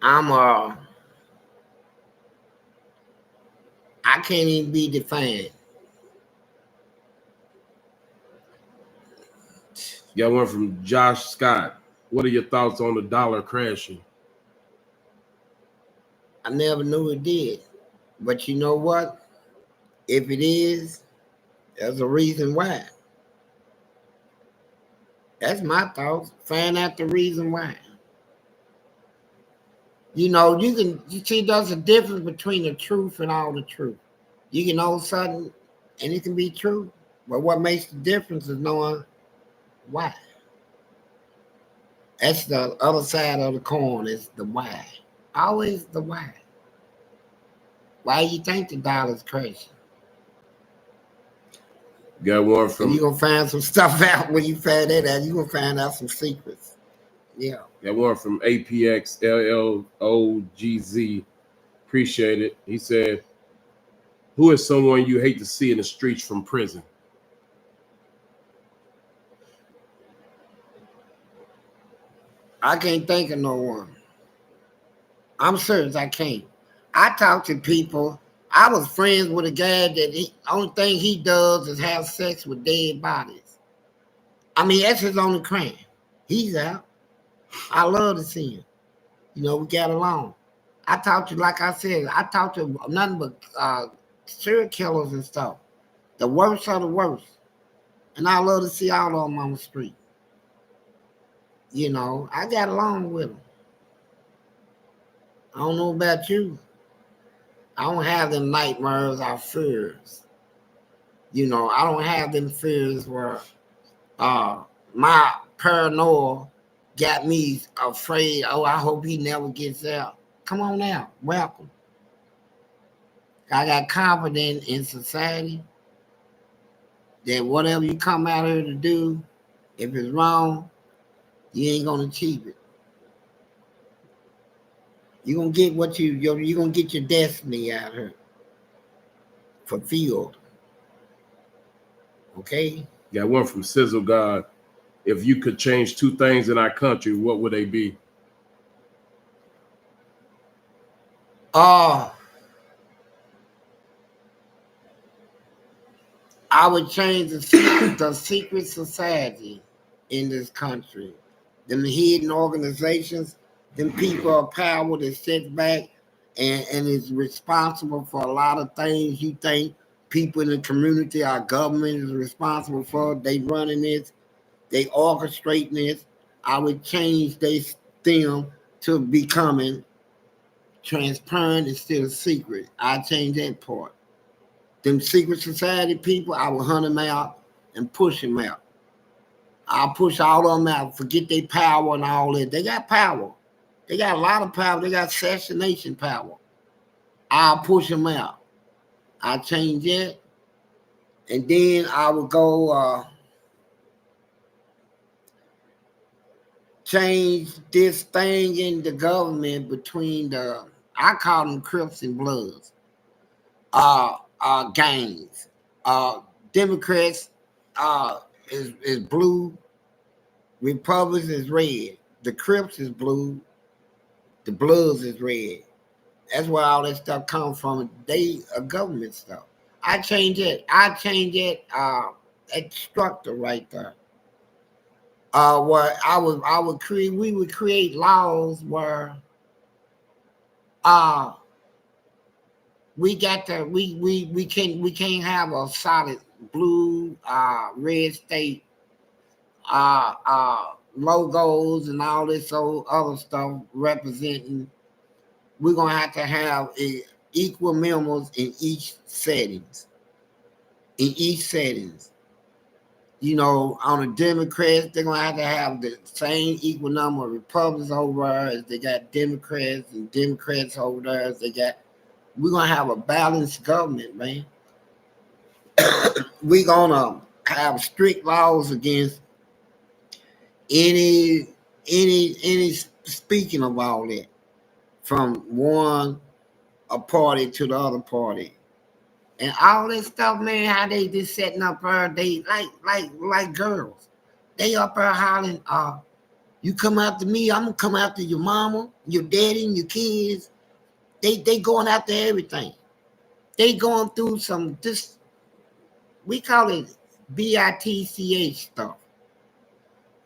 Speaker 1: I can't even be defined.
Speaker 2: Got one from Josh Scott. What are your thoughts on the dollar crashing?
Speaker 1: I never knew it did. But you know what? If it is, There's a reason why. That's my thoughts. Find out the reason why. You know, you see there's a difference between the truth and all the truth. You can know something and it can be true. But what makes the difference is knowing why. That's the other side of the coin, is the why. Always the why. Why you think the dollar's crashing?
Speaker 2: Got one from.
Speaker 1: You're gonna find some stuff out when you find that out. You're gonna find out some secrets. Yeah.
Speaker 2: Got one from APXLLOGZ. Appreciate it. He said, "Who is someone you hate to see in the streets from prison?"
Speaker 1: I can't think of no one. I'm serious, I can't. I talk to people. I was friends with a guy that only thing he does is have sex with dead bodies. I mean, that's his only crime. He's out. I love to see him. You know, we got along. I talked to, like I said, I talked to nothing but serial killers and stuff. The worst of the worst. And I love to see all of them on the street. You know, I got along with them. I don't know about you. I don't have them nightmares or fears. You know, I don't have them fears where my paranoia got me afraid. Oh, I hope he never gets out. Come on now, welcome. I got confidence in society that whatever you come out here to do, if it's wrong, you ain't gonna achieve it. You're gonna get what you're gonna get your destiny out here fulfilled. Okay?
Speaker 2: Got one from Sizzle God. If you could change two things in our country, what would they be?
Speaker 1: I would change the secret society in this country. Them hidden organizations, them people of power that sit back and is responsible for a lot of things you think people in the community, our government is responsible for. They running this, they orchestrating this. I would change them to becoming transparent instead of secret. I change that part. Them secret society people, I will hunt them out and push them out. I'll push all of them out, forget their power and all that. They got power. They got a lot of power. They got assassination power. I'll push them out. I'll change it. And then I will go change this thing in the government between I call them Crips and Bloods. Gangs. Democrats is blue. Republicans is red. The Crips is blue. The Bloods is red. That's where all that stuff comes from. They are government stuff. I change it. That structure right there. Where we would create laws where we can't have a solid blue, red state logos and all this other stuff representing. We're gonna have to have equal members in each settings. You know, on the Democrats, they're gonna have to have the same equal number of Republicans over there as they got Democrats, and Democrats over there as they got. We're gonna have a balanced government, man. We're gonna have strict laws against any speaking of all that, from one a party to the other party. And all this stuff, man, how they just setting up her, they like girls. They up there hollering, you come after me, I'm gonna come after your mama, your daddy, and your kids. They going after everything. They going through we call it BITCH stuff.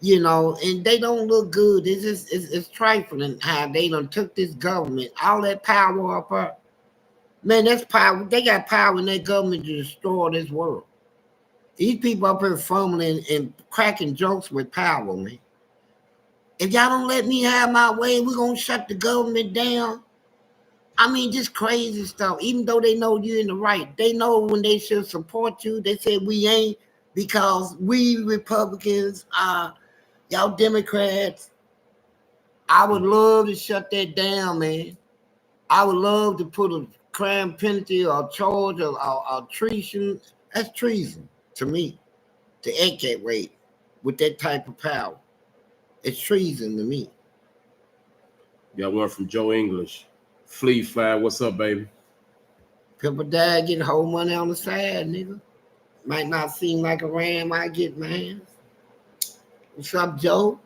Speaker 1: You know, and they don't look good. It's trifling how they done took this government, all that power up there. Man, that's power. They got power in their government to destroy this world. These people up here fumbling and cracking jokes with power, man. If y'all don't let me have my way, we're gonna shut the government down. I mean, just crazy stuff. Even though they know you're in the right, they know when they should support you. They say we ain't because we Republicans are y'all Democrats. I would love to shut that down, man. I would love to put a crime penalty or charge or treason. That's treason to me. To act that way with that type of power. It's treason to me.
Speaker 2: Got one from Joe English. Flea Fly, what's up, baby?
Speaker 1: People die getting whole money on the side, nigga. Might not seem like a ram I get my hands. What's up, Joe?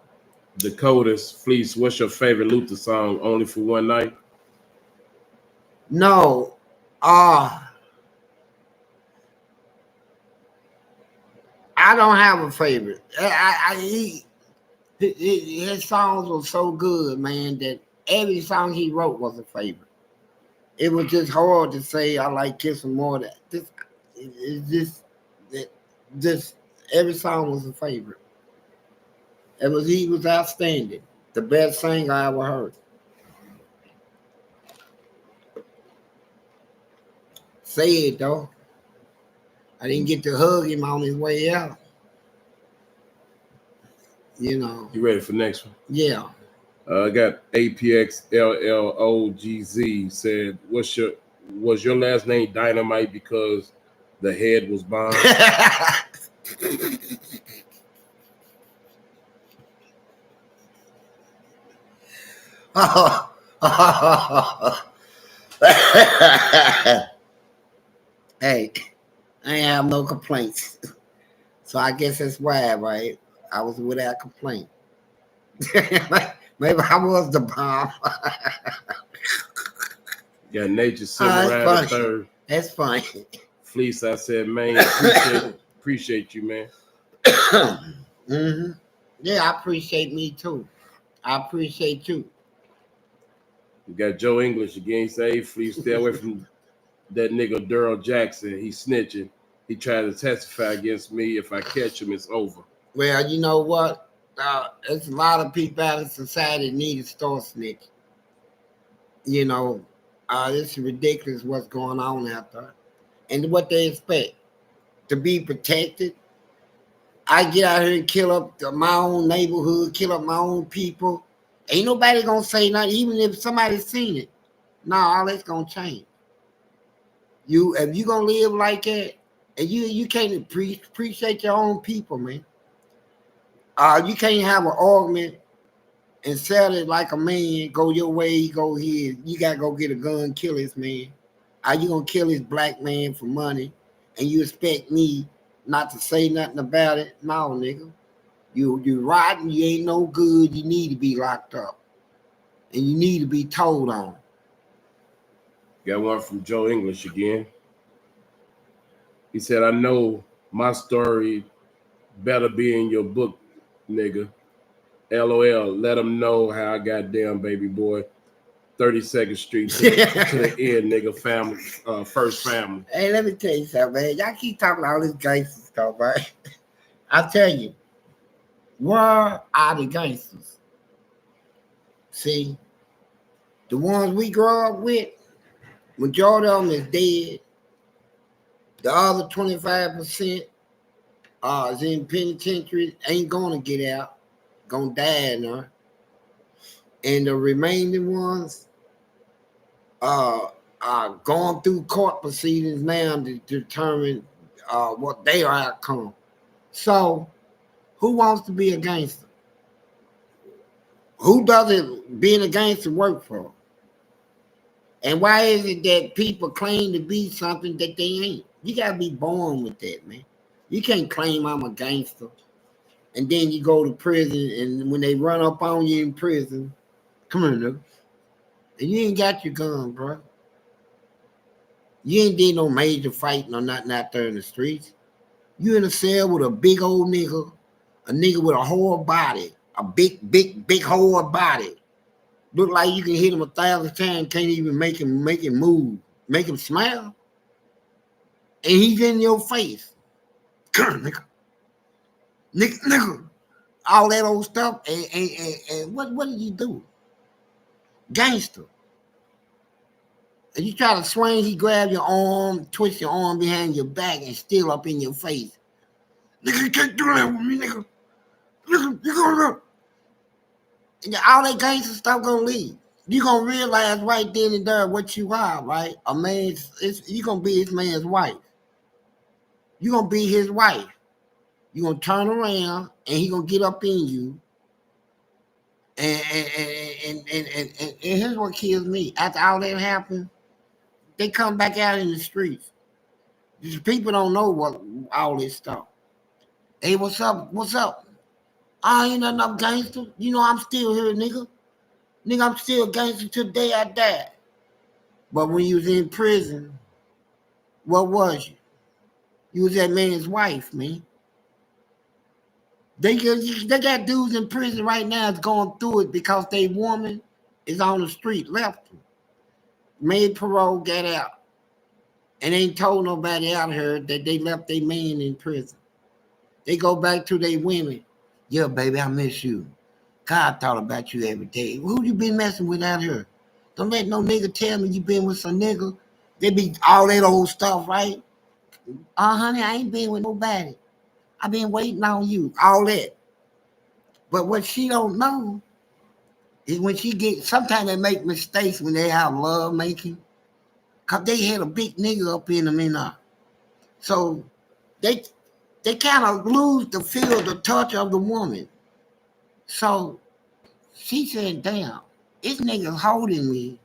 Speaker 2: Dakota's Fleece, what's your favorite Luther song? Only for One Night?
Speaker 1: No. I don't have a favorite. His songs were so good, man, that every song he wrote was a favorite. It was just hard to say I like Kissing more. That just every song was a favorite. He was outstanding. The best singer I ever heard. Say it though. I didn't get to hug him on his way out. You know.
Speaker 2: You ready for the next one?
Speaker 1: Yeah.
Speaker 2: I got APXLLOGZ said, was your last name Dynamite because the head was bomb?
Speaker 1: Hey, I ain't have no complaints. So I guess that's why, right? I was without complaint. Maybe I was the bomb.
Speaker 2: Got Nature Silverado the third.
Speaker 1: That's funny.
Speaker 2: Fleece, I said, man, appreciate you, man.
Speaker 1: Mm-hmm. Yeah, I appreciate me too. I appreciate you.
Speaker 2: We got Joe English again. He said, hey, Fleece, stay away from that nigga Daryl Jackson. He's snitching. He tried to testify against me. If I catch him, it's over.
Speaker 1: Well, you know what? There's a lot of people out in society need to start snitching. You know, it's ridiculous what's going on out there. And what they expect to be protected. I get out here and kill up my own neighborhood, kill up my own people. Ain't nobody gonna say nothing, even if somebody's seen it. No, all that's gonna change. If you gonna live like that, and you can't appreciate your own people, man. You can't have an argument and sell it like a man, go your way, go his. You gotta go get a gun, kill this man. Are you gonna kill this black man for money? And you expect me not to say nothing about it? No, nigga. You rotten, you ain't no good, you need to be locked up. And you need to be told on.
Speaker 2: Got one from Joe English again. He said, I know my story better be in your book, nigga. LOL, let them know how I got down, baby boy. 32nd Street to the end, nigga. Family, first family.
Speaker 1: Hey, let me tell you something, man. Y'all keep talking all this gangster stuff, right? I'll tell you, where are the gangsters? See, the ones we grew up with, majority of them is dead. The other 25% is in penitentiary, ain't gonna get out, gonna die now. And the remaining ones are going through court proceedings now to determine what their outcome. So, who wants to be a gangster? Who doesn't being a gangster work for? And why is it that people claim to be something that they ain't? You gotta be born with that, man. You can't claim I'm a gangster and then you go to prison, and when they run up on you in prison, come here, nigga. And you ain't got your gun, bro. You ain't did no major fighting or nothing out there in the streets. You in a cell with a big old nigga, a nigga with a whole body, a big whole body. Look like you can hit him 1,000 times, can't even make him move, make him smile. And he's in your face.
Speaker 3: nigga. Nigga.
Speaker 1: All that old stuff. And what did you do? Gangster. And you try to swing, he grab your arm, twist your arm behind your back, and steal up in your face.
Speaker 3: Nigga, you can't do that with me, nigga. Nigga, you gonna
Speaker 1: And all that gangster stuff gonna leave. You gonna realize right then and there what you are, right? A man's, you gonna be his man's wife. You gonna be his wife. You gonna turn around and he gonna get up in you. And here's what kills me. After all that happened, they come back out in the streets. These people don't know what all this stuff. Hey, what's up? What's up? I ain't nothing up gangster. You know I'm still here, nigga. Nigga, I'm still gangster till the day I die. But when you was in prison, what was you? You was that man's wife, man. They got dudes in prison right now that's going through it because they woman is on the street, left them. Made parole, got out. And ain't told nobody out here that they left their man in prison. They go back to their women. Yeah, baby, I miss you. God thought about you every day. Who you been messing with out here? Don't let no nigga tell me you been with some nigga. They be all that old stuff, right? Honey, I ain't been with nobody. I been waiting on you. All that. But what she don't know is when she get, sometimes they make mistakes when they have love making. Cause they had a big nigga up in them, so they kind of lose the feel, the touch of the woman. So she said, damn, this nigga's holding me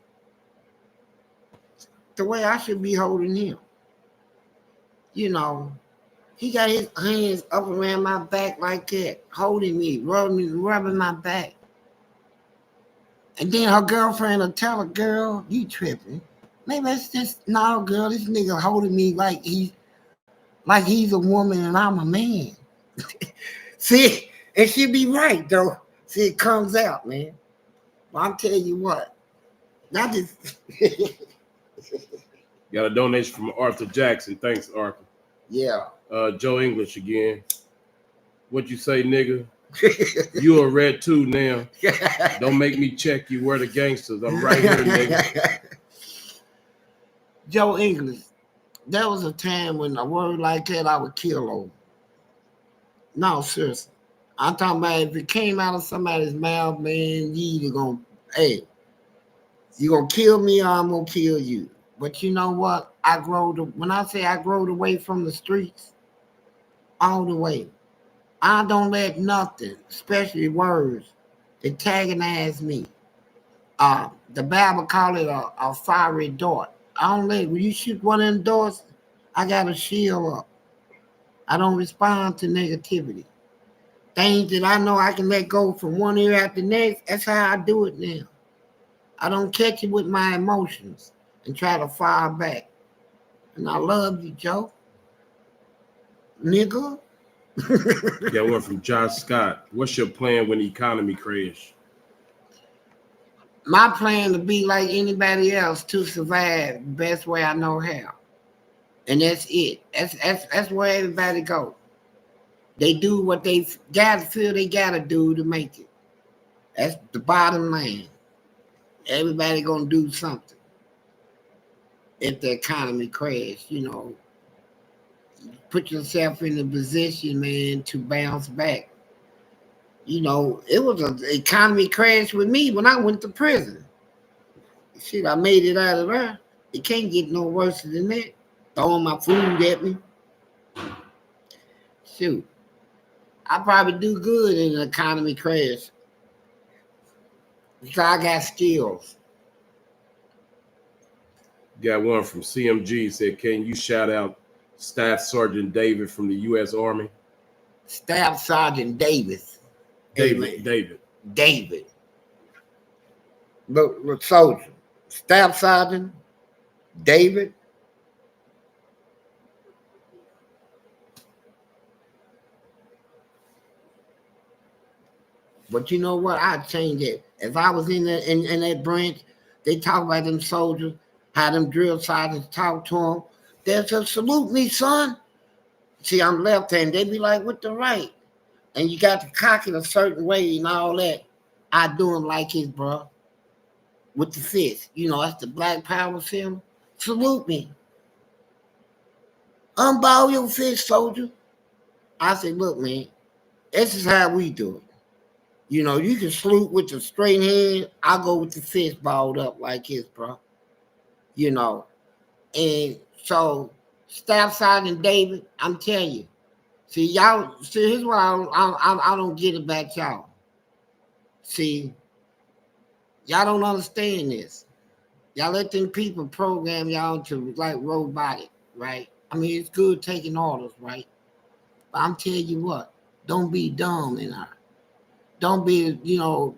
Speaker 1: the way I should be holding him. You know, he got his hands up around my back like that, holding me, rubbing my back. And then her girlfriend will tell her, girl, you tripping. Maybe it's just, no, girl, this nigga holding me like he's a woman and I'm a man. See, and she be right, though. See, it comes out, man. But I'm telling you what, not just...
Speaker 2: Got a donation from Arthur Jackson. Thanks, Arthur.
Speaker 1: Yeah.
Speaker 2: Joe English again. What you say, nigga? You a red too now. Don't make me check you. Where the gangsters? I'm right here, nigga.
Speaker 1: Joe English. There was a time when a word like that I would kill over. No, seriously. I'm talking about if it came out of somebody's mouth, man, you either gonna, hey, you gonna kill me or I'm gonna kill you. But you know what? When I say I growed away from the streets, all the way. I don't let nothing, especially words, antagonize me. The Bible call it a fiery dart. I don't let, when you shoot one of them darts, I got a shield up. I don't respond to negativity. Things that I know I can let go from one ear after the next, that's how I do it now. I don't catch it with my emotions and try to fire back. And I love you, Joe. Nigga.
Speaker 2: Got one from Josh Scott. What's your plan when the economy crash?
Speaker 1: My plan to be like anybody else to survive the best way I know how. And that's it. That's where everybody go. They do what they feel they gotta do to make it. That's the bottom line. Everybody gonna do something. If the economy crash, put yourself in a position, man, to bounce back. It was an economy crash with me when I went to prison. Shit, I made it out of there. It can't get no worse than that. Throwing my food at me. Shoot. I probably do good in an economy crash. Because I got skills.
Speaker 2: Got one from CMG. Said, can you shout out Staff Sergeant David from the U.S. Army?
Speaker 1: Staff Sergeant Davis.
Speaker 2: David.
Speaker 1: Look, soldier. Staff Sergeant David. But you know what? I'd change it. If I was in that branch, they talk about them soldiers, how them drill sergeants talk to them. They'll just salute me, son. See, I'm left-handed. They be like, with the right. And you got to cock it a certain way and all that. I do him like his bro. With the fist. You know, that's the Black Power symbol. Salute me. Unbow your fist, soldier. I said, look, man, this is how we do it. You know, you can salute with the straight hand. I go with the fist balled up like his, bro. You know. And so, Staff Sergeant David, I'm telling you. See, y'all, see, here's what I don't get about y'all. See, y'all don't understand this. Y'all let them people program y'all to like robotic, right? I mean, it's good taking orders, right? But I'm telling you what, don't be dumb in her. Don't be,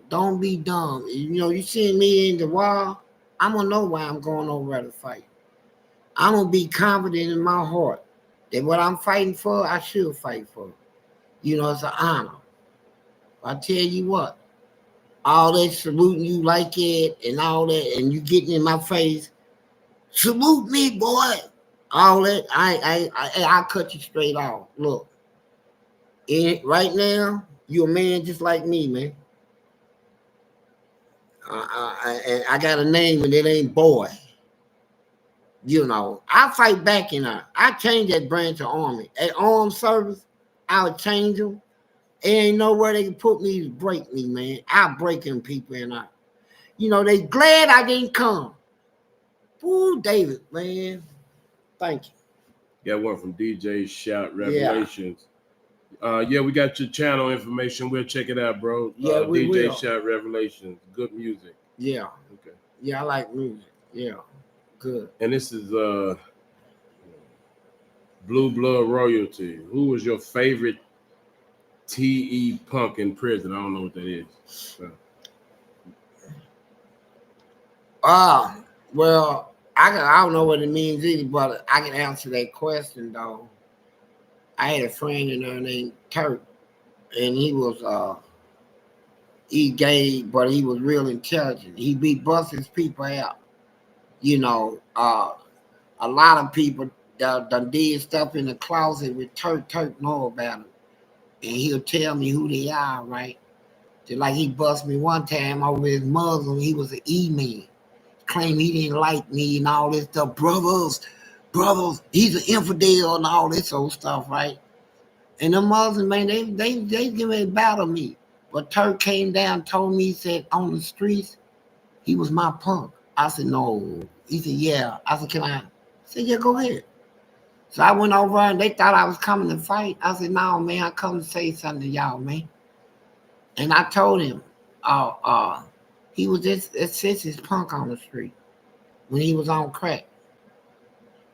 Speaker 1: don't be dumb. You know, you see me in the wall, I'm gonna know why I'm going over there to fight. I'm gonna be confident in my heart that what I'm fighting for, I should fight for. You know, it's an honor. I tell you what, all that saluting you like it and all that, and you getting in my face, salute me, boy. All that, I cut you straight off. Look, right now, you a man just like me, man. I got a name and it ain't boy. You know, I fight back in her. I change that branch of army. At armed service, I would change them. Ain't nowhere they can put me to break me, man. I break them people in her. You know, they glad I didn't come. Ooh, David, man. Thank you.
Speaker 2: Got one from DJ Shout Revelations. Yeah, we got your channel information. We'll check it out, bro.
Speaker 1: Yeah, we
Speaker 2: DJ
Speaker 1: will.
Speaker 2: Shout Revelations. Good music.
Speaker 1: Yeah.
Speaker 2: Okay.
Speaker 1: Yeah, I like music. Yeah. Good.
Speaker 2: And this is Blue Blood Royalty. Who was your favorite TE punk in prison? I don't know what that is. So.
Speaker 1: Well, I don't know what it means either, but I can answer that question though. I had a friend in there named Turk, and he was he gay, but he was real intelligent. He be busting people out. You know, a lot of people done did stuff in the closet with Turk. Turk know about it, and he'll tell me who they are, right? Just like he bust me one time over his Muslim. He was an E-man. Claim he didn't like me and all this stuff. Brothers, he's an infidel and all this old stuff, right? And the Muslims, man, they get ready to battle me. But Turk came down, told me, he said, on the streets, he was my punk. I said, no. He said, yeah. I said, can I? I said, yeah, go ahead. So I went over and they thought I was coming to fight. I said, no, man, I come to say something to y'all, man. And I told him, he was just his punk on the street when he was on crack.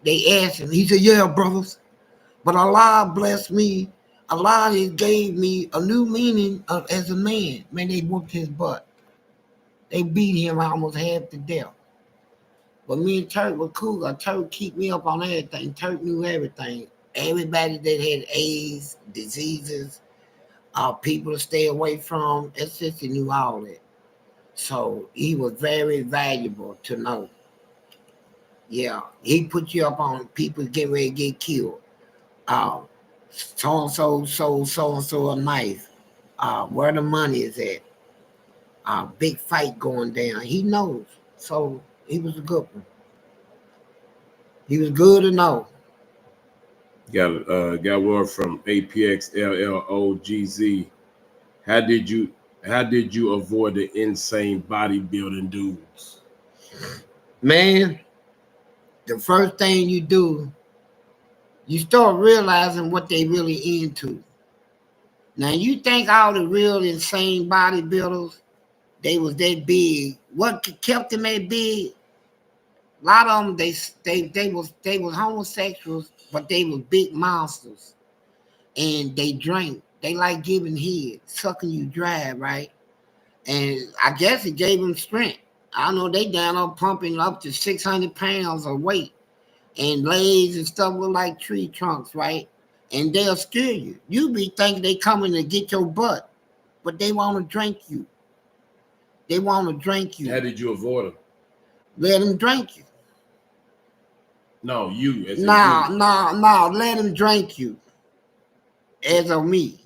Speaker 1: They asked him, he said, yeah, brothers, but Allah blessed me. Allah gave me a new meaning as a man. Man, they whooped his butt. They beat him almost half to death. But me and Turk were cool. Turk keep me up on everything. Turk knew everything. Everybody that had AIDS, diseases, people to stay away from, it's just he knew all that. So he was very valuable to know. Yeah, he put you up on people getting ready to get killed. So-and-so sold so-and-so a knife. Where the money is at. Big fight going down. He knows. So he was a good one. He was good to know.
Speaker 2: Got word from APX LLOGZ. How did you avoid the insane bodybuilding dudes?
Speaker 1: Man, the first thing you do, you start realizing what they really into. Now you think all the real insane bodybuilders, they was that big. What kept them that big? A lot of them, they was homosexuals, but they was big monsters, and they drank. They like giving head, sucking you dry, right? And I guess it gave them strength. I don't know, they down up pumping up to 600 pounds of weight, and legs and stuff look like tree trunks, right? And they'll scare you. You be thinking they coming to get your butt, but they want to drink you. They want to drink you.
Speaker 2: How did you avoid them?
Speaker 1: Let them drink you.
Speaker 2: No, you.
Speaker 1: No, let them drink you. as of me.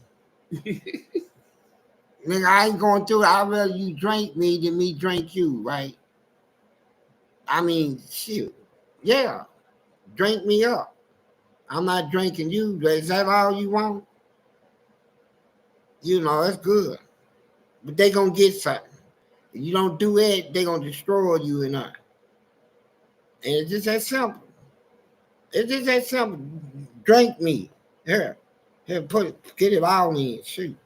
Speaker 1: Nigga, I ain't going through it. I'd rather you drink me than me drink you, right? I mean, shoot. Yeah, drink me up. I'm not drinking you. Is that all you want? You know, that's good. But they gonna get something. If you don't do it, they gonna destroy you and I. And it's just that simple. It's just that simple. Drink me. Here. Here, get it all in. Shoot.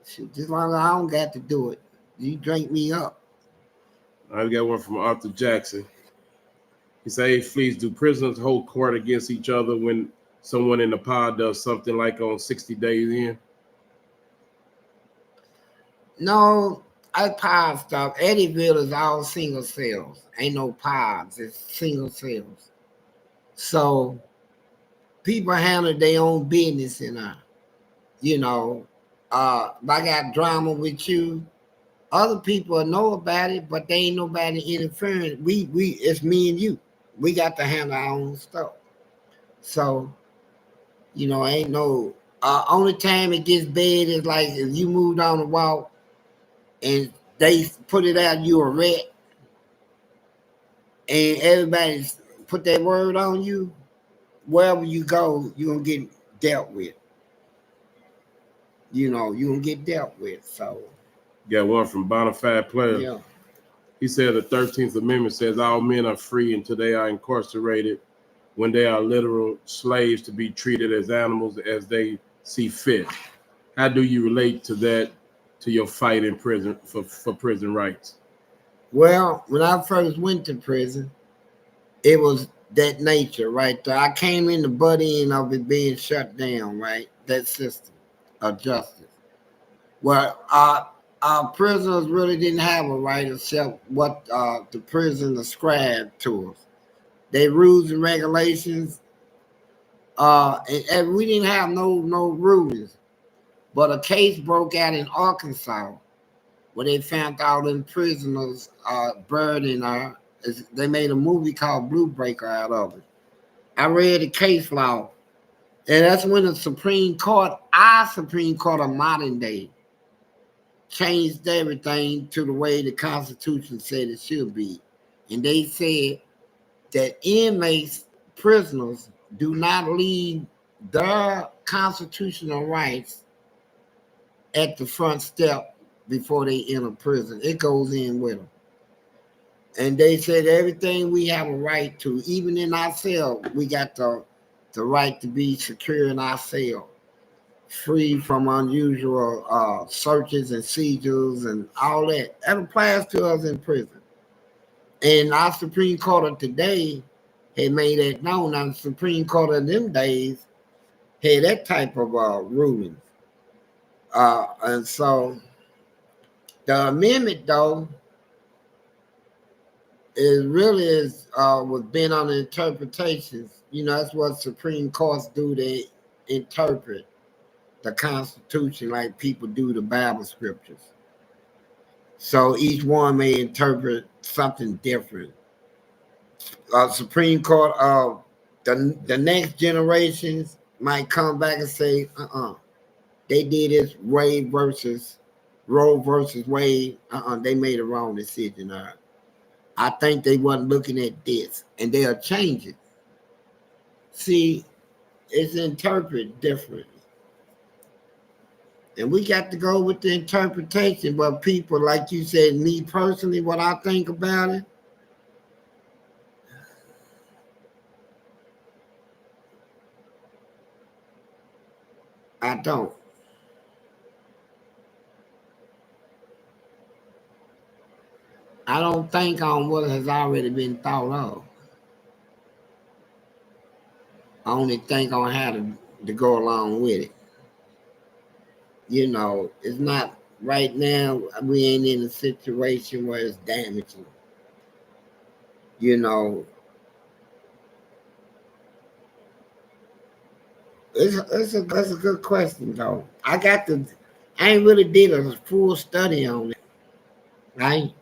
Speaker 1: Just long as I don't got to do it. You drink me up.
Speaker 2: I got one from Arthur Jackson. He said, hey, Fleece, do prisoners hold court against each other when someone in the pod does something like on 60 Days In?
Speaker 1: No, I pod stuff. Eddyville is all single cells. Ain't no pods. It's single cells. So people handle their own business in there. You know, if I got drama with you, other people know about it, but they ain't nobody interfering. It's me and you. We got to handle our own stuff. So, you know, ain't no only time it gets bad is like if you moved on the walk and they put it out, you a rat, and everybody put their word on you. Wherever you go, you're gonna get dealt with. You know, you're gonna get dealt with. So,
Speaker 2: got one from Bonafide Player.
Speaker 1: yeah.
Speaker 2: He said the 13th Amendment says all men are free until they are incarcerated when they are literal slaves to be treated as animals as they see fit. How do you relate to that, to your fight in prison for prison rights?
Speaker 1: Well, when I first went to prison, it was that nature right there. I came in the butt end of it being shut down, right? That system of justice. Well, our prisoners really didn't have a right except what the prison ascribed to us. They rules and regulations, and we didn't have no rulings. But a case broke out in Arkansas where they found all them prisoners buried in there. They made a movie called Blue Breaker out of it. I read the case law, and that's when the Supreme Court, our Supreme Court of modern day, changed everything to the way the Constitution said it should be. And they said that inmates, prisoners, do not leave their constitutional rights at the front step before they enter prison. It goes in with them. And they said everything we have a right to, even in our cell, we got the right to be secure in our cell, free from unusual searches and seizures and all that. That applies to us in prison. And our Supreme Court of today had made that known. Our Supreme Court of them days had that type of ruling. And so the amendment, though, was bent on the interpretations. You know, that's what Supreme Courts do. They interpret the Constitution like people do the Bible scriptures. So each one may interpret something different. Supreme Court of the next generations might come back and say, they did this Roe versus Wade. They made a wrong decision. I think they wasn't looking at this, and they'll change it. See, it's interpreted differently. And we got to go with the interpretation, but people, like you said, me personally, what I think about it, I don't. I don't think on what has already been thought of. I only think on how to go along with it. You know, it's not right now, we ain't in a situation where it's damaging. You know, that's a good question, though. I ain't really did a full study on it, right?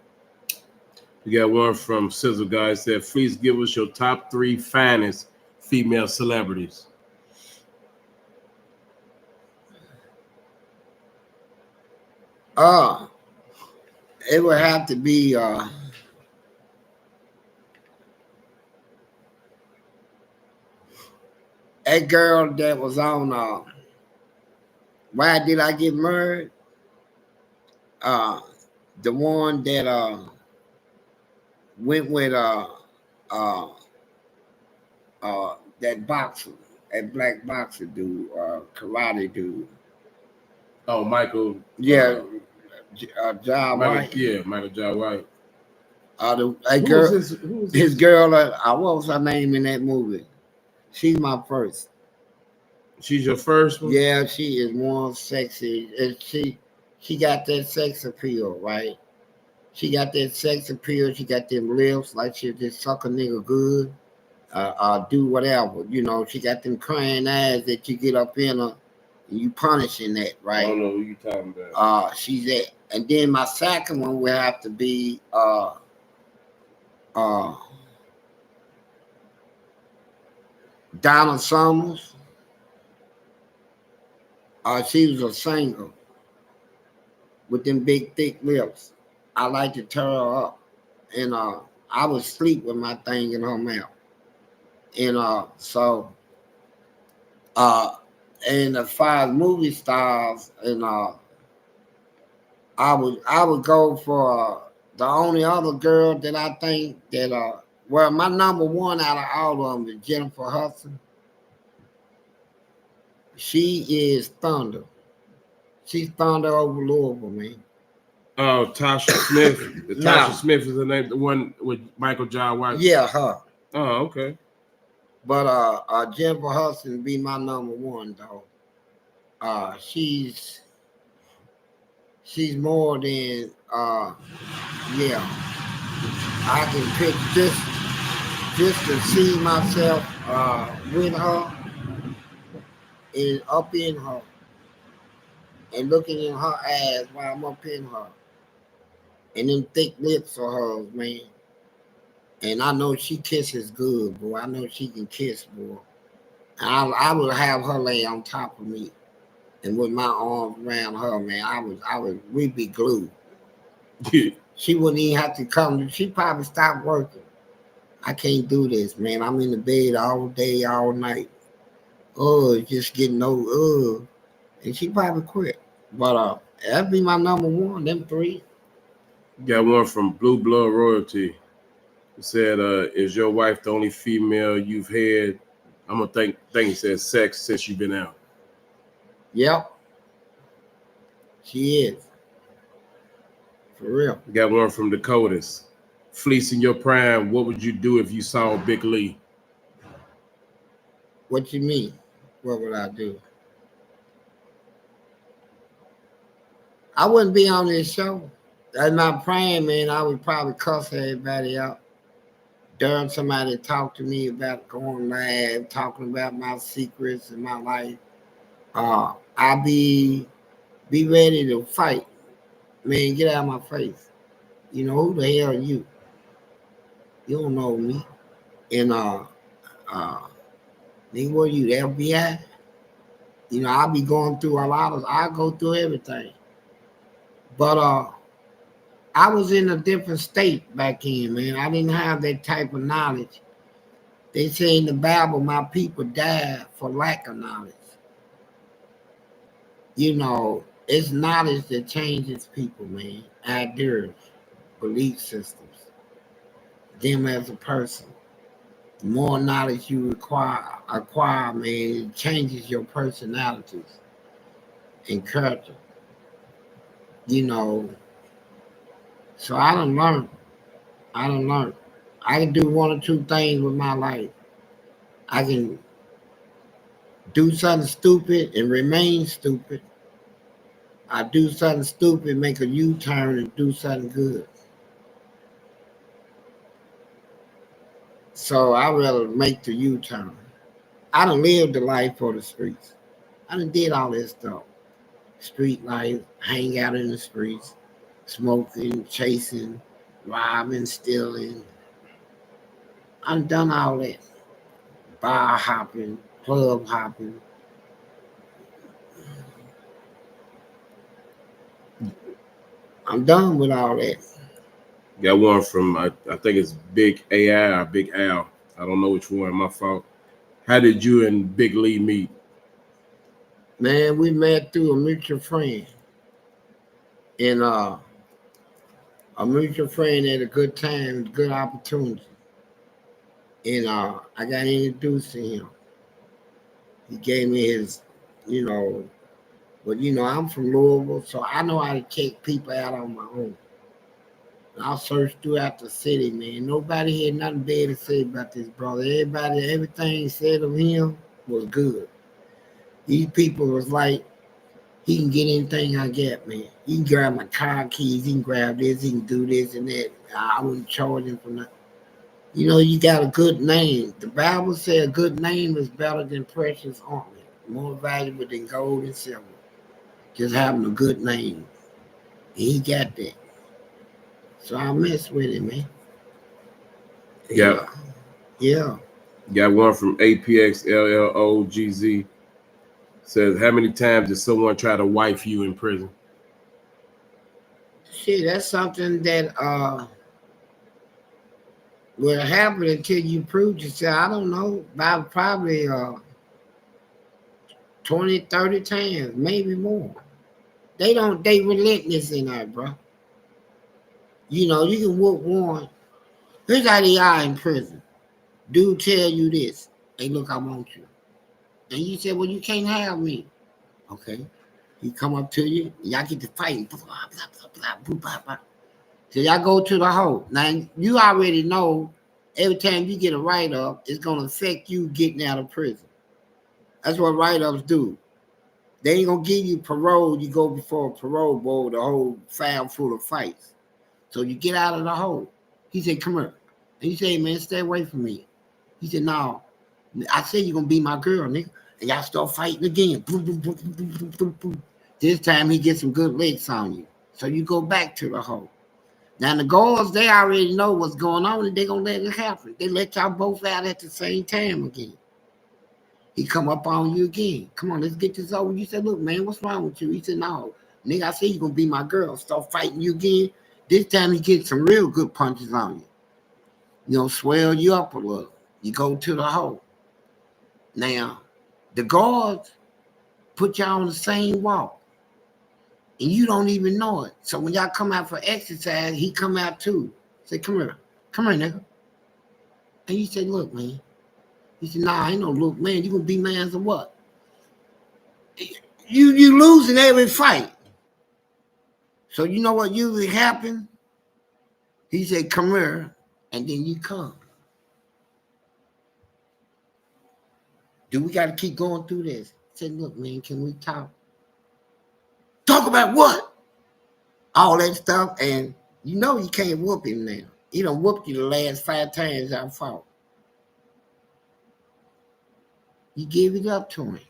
Speaker 2: We got one from Sizzle Guy said, please give us your top 3 finest female celebrities.
Speaker 1: Uh, it would have to be that girl that was on Why Did I Get Married? Uh, the one that went with uh that boxer, that black boxer dude, karate dude.
Speaker 2: Oh, Michael.
Speaker 1: Yeah, John
Speaker 2: Michael.
Speaker 1: White.
Speaker 2: Yeah, Michael John White.
Speaker 1: That
Speaker 2: Who was
Speaker 1: girl,
Speaker 2: his? Who was
Speaker 1: his
Speaker 2: his?
Speaker 1: girl. What was her name in that movie? She's my first.
Speaker 2: She's your first one.
Speaker 1: Yeah, she is one sexy. And she got that sex appeal, right? She got that sex appeal. She got them lips like she just suck a nigga good. Do whatever. You know, she got them crying eyes that you get up in her and you punishing that,
Speaker 2: I don't
Speaker 1: right?
Speaker 2: know who you talking about.
Speaker 1: She's that. And then my second one will have to be uh Donna Summers. She was a singer with them big thick lips. I like to tear her up. And I would sleep with my thing in her mouth. And uh and as far as movie stars, and I would go for the only other girl that I think that well, my number one out of all of them is Jennifer Hudson. She is thunder. She's thunder over Louisville, man.
Speaker 2: Oh, Tasha Smith. Tasha
Speaker 1: Nah.
Speaker 2: Smith is the name. The one with Michael John White.
Speaker 1: Yeah, her.
Speaker 2: Oh, okay.
Speaker 1: But Jennifer Hudson be my number one though. She's more than yeah. I can pick just to see myself with her and up in her and looking in her eyes while I'm up in her. And them thick lips of hers, man. And I know she kisses good, boy. I know she can kiss, boy. I would have her lay on top of me and with my arms around her, man. We'd be glued. She wouldn't even have to come. She probably stopped working. I can't do this, man. I'm in the bed all day, all night. Oh, it's just getting old. And she probably quit. But that'd be my number one, them three.
Speaker 2: Got one from Blue Blood Royalty. It said, "Is your wife the only female you've had?" I'm gonna think he said sex since you've been out.
Speaker 1: Yep. She is. For real.
Speaker 2: Got one from Dakotas. Fleece in your prime, what would you do if you saw Big Lee?
Speaker 1: What you mean? What would I do? I wouldn't be on this show. That's not praying, man. I would probably cuss everybody out. During somebody talk to me about going live, talking about my secrets and my life. I'll be ready to fight. Man, get out of my face. You know, who the hell are you? You don't know me. And nigga, what are you, the FBI? You know, I'll be going through I go through everything. But I was in a different state back then, man. I didn't have that type of knowledge. They say in the Bible, my people died for lack of knowledge. You know, it's knowledge that changes people, man. Ideas, belief systems, them as a person. The more knowledge you acquire, man, it changes your personalities and character. You know, so I done learned. I can do one or two things with my life. I can do something stupid and remain stupid. I do something stupid, make a U-turn and do something good. So I rather make the U-turn. I done lived the life for the streets. I done did all this stuff. Street life, hang out in the streets, smoking, chasing, robbing, stealing. I've done all that. Bar hopping, club hopping. I'm done with all that.
Speaker 2: Got one from I think it's Big AI or Big Al. I don't know which one. My fault. How did you and Big Lee meet?
Speaker 1: Man, we met through a mutual friend. And a mutual friend had a good time, good opportunity. And I got introduced to him. He gave me his, you know, but I'm from Louisville, so I know how to check people out on my own. And I searched throughout the city, man. Nobody had nothing bad to say about this brother. Everything said of him was good. These people was like, he can get anything I get, man. He can grab my car keys, he can grab this, he can do this and that. I wouldn't charge him for nothing. You got a good name. The Bible said a good name is better than precious ornament, more valuable than gold and silver. Just having a good name. And he got that. So I mess with him, man.
Speaker 2: Yeah.
Speaker 1: Yeah.
Speaker 2: Got one from APXLLOGZ. Says, how many times did someone try to wife you in prison?
Speaker 1: Shit, that's something that will happen until you prove yourself. I don't know, about probably 20, 30 times, maybe more. They relentless in that, bro. You can whoop one. Here's how they are in prison. Dude tell you this. Hey, look, I want you. And you say, well, you can't have me. Okay. He come up to you, y'all get to fighting. So y'all go to the hole. Now, you already know every time you get a write-up, it's going to affect you getting out of prison. That's what write-ups do. They ain't going to give you parole. You go before a parole board, the whole file full of fights. So you get out of the hole. He said, come here. And you say, man, stay away from me. He said, no. I said you're going to be my girl, nigga. And y'all start fighting again. Boom, boom, boom, boom, boom, boom, boom. This time he gets some good licks on you. So you go back to the hole. Now the guards, they already know what's going on and they're going to let it happen. They let y'all both out at the same time again. He come up on you again. Come on, let's get this over. You said, look, man, what's wrong with you? He said, no. Nigga, I said you're going to be my girl. Start fighting you again. This time he gets some real good punches on you. Swell you up a little. You go to the hole. Now, the guards put y'all on the same wall. And you don't even know it. So when y'all come out for exercise, he come out too. Say, come here, nigga. And you say, look, man. He said, nah, ain't no look, man. You gonna be mans or what? You losing every fight. So you know what usually happens? He said, come here, and then you come. Do we gotta keep going through this? I said, look, man, can we talk? Talk about what? All that stuff, and you can't whoop him now. He done whooped you the last 5 times I fought. You give it up to him.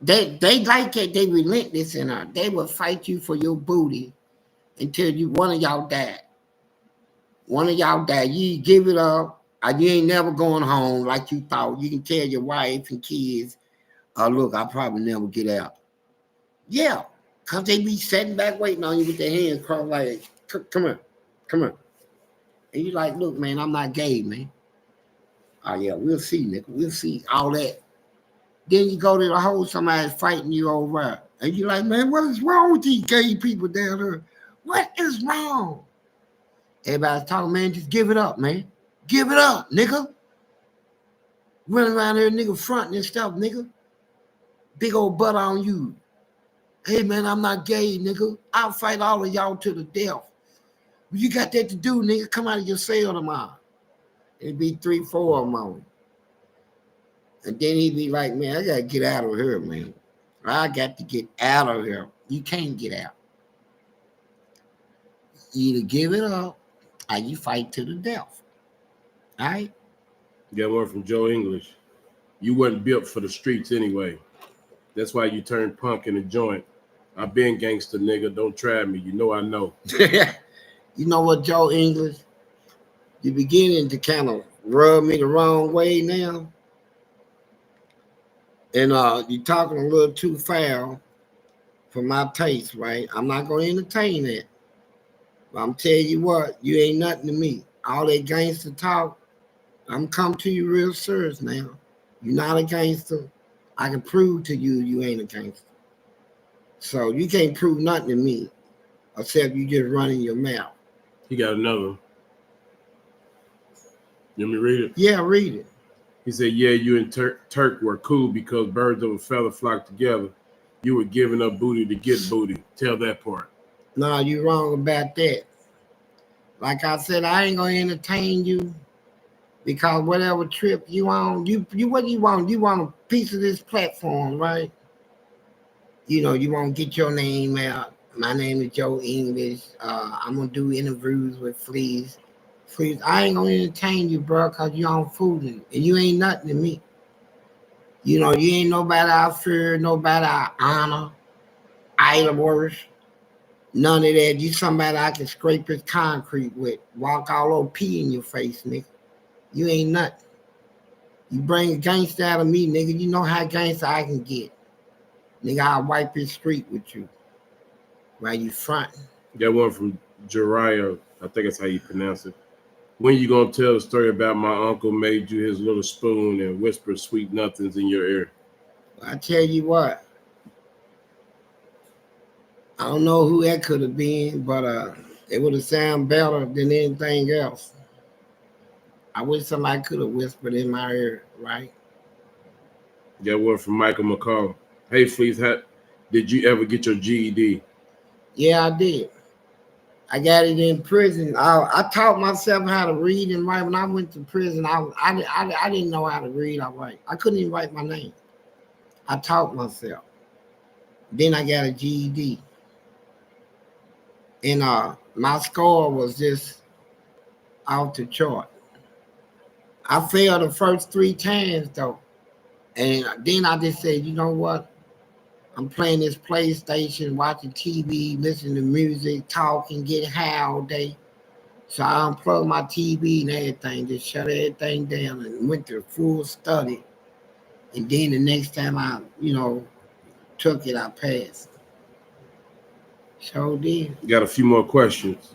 Speaker 1: They like it. They relentless in her. They will fight you for your booty until one of y'all died. One of y'all died. You give it up, or you ain't never going home like you thought. You can tell your wife and kids, look, I'll probably never get out. Yeah, because they be sitting back waiting on you with their hands crossed like, come here. And you like, look, man, I'm not gay, man. Oh, yeah, we'll see, nigga. We'll see all that. Then you go to the hole, somebody's fighting you over. And you're like, man, what is wrong with these gay people down there? What is wrong? Everybody's talking, man, just give it up, man. Give it up, nigga. Running around here, nigga, fronting and stuff, nigga. Big old butt on you. Hey, man, I'm not gay, nigga. I'll fight all of y'all to the death. You got that to do, nigga. Come out of your cell tomorrow. It'd be 3, 4 of them on. And then he'd be like, man, I got to get out of here, man. I got to get out of here. You can't get out. You either give it up or you fight to the death. All right?
Speaker 2: Got one from Joe English. You wasn't built for the streets anyway. That's why you turned punk in a joint. I been gangster, nigga. Don't try me. You know I know.
Speaker 1: You know what, Joe English? You're beginning to kind of rub me the wrong way now. And you're talking a little too foul for my taste, right? I'm not going to entertain it. But I'm telling you what, you ain't nothing to me. All that gangster talk, I'm come to you real serious now. You're not a gangster. I can prove to you you ain't a gangster. So you can't prove nothing to me except you just running your mouth.
Speaker 2: He got another one. You want me to read it?
Speaker 1: Yeah, read it.
Speaker 2: He said, yeah, you and Turk were cool because birds of a feather flock together. You were giving up booty to get booty. Tell that part.
Speaker 1: No, you wrong about that. Like I said, I ain't gonna entertain you because whatever trip you on, you what do you want? You want a piece of this platform, right? You know, you want to get your name out. My name is Joe English. I'm gonna do interviews with Fleece. Fleece, I ain't gonna entertain you, bro, cause you on food and you ain't nothing to me. You know, you ain't nobody I fear, nobody I honor, idol worship. None of that. You somebody I can scrape his concrete with, walk all over pee in your face, nigga. You ain't nothing. You bring a gangster out of me, nigga. You know how gangster I can get. Nigga, I'll wipe his street with you while you fronting.
Speaker 2: That one from Jariah, I think that's how you pronounce it. When you gonna tell the story about my uncle made you his little spoon and whispered sweet nothings in your ear?
Speaker 1: I tell you what, I don't know who that could have been, but it would have sounded better than anything else. I wish somebody could have whispered in my ear, right?
Speaker 2: That one from Michael McCall. Hey, Fleece, did you ever get your GED?
Speaker 1: Yeah, I did. I got it in prison. I taught myself how to read and write. When I went to prison, I didn't know how to read or write. I couldn't even write my name. I taught myself. Then I got a GED. And my score was just off the chart. I failed the first 3 times though. And then I just said, you know what? I'm playing this PlayStation, watching TV, listening to music, talking, getting high all day. So I unplugged my TV and everything, just shut everything down and went to full study. And then the next time I, took it, I passed. So did.
Speaker 2: Got a few more questions.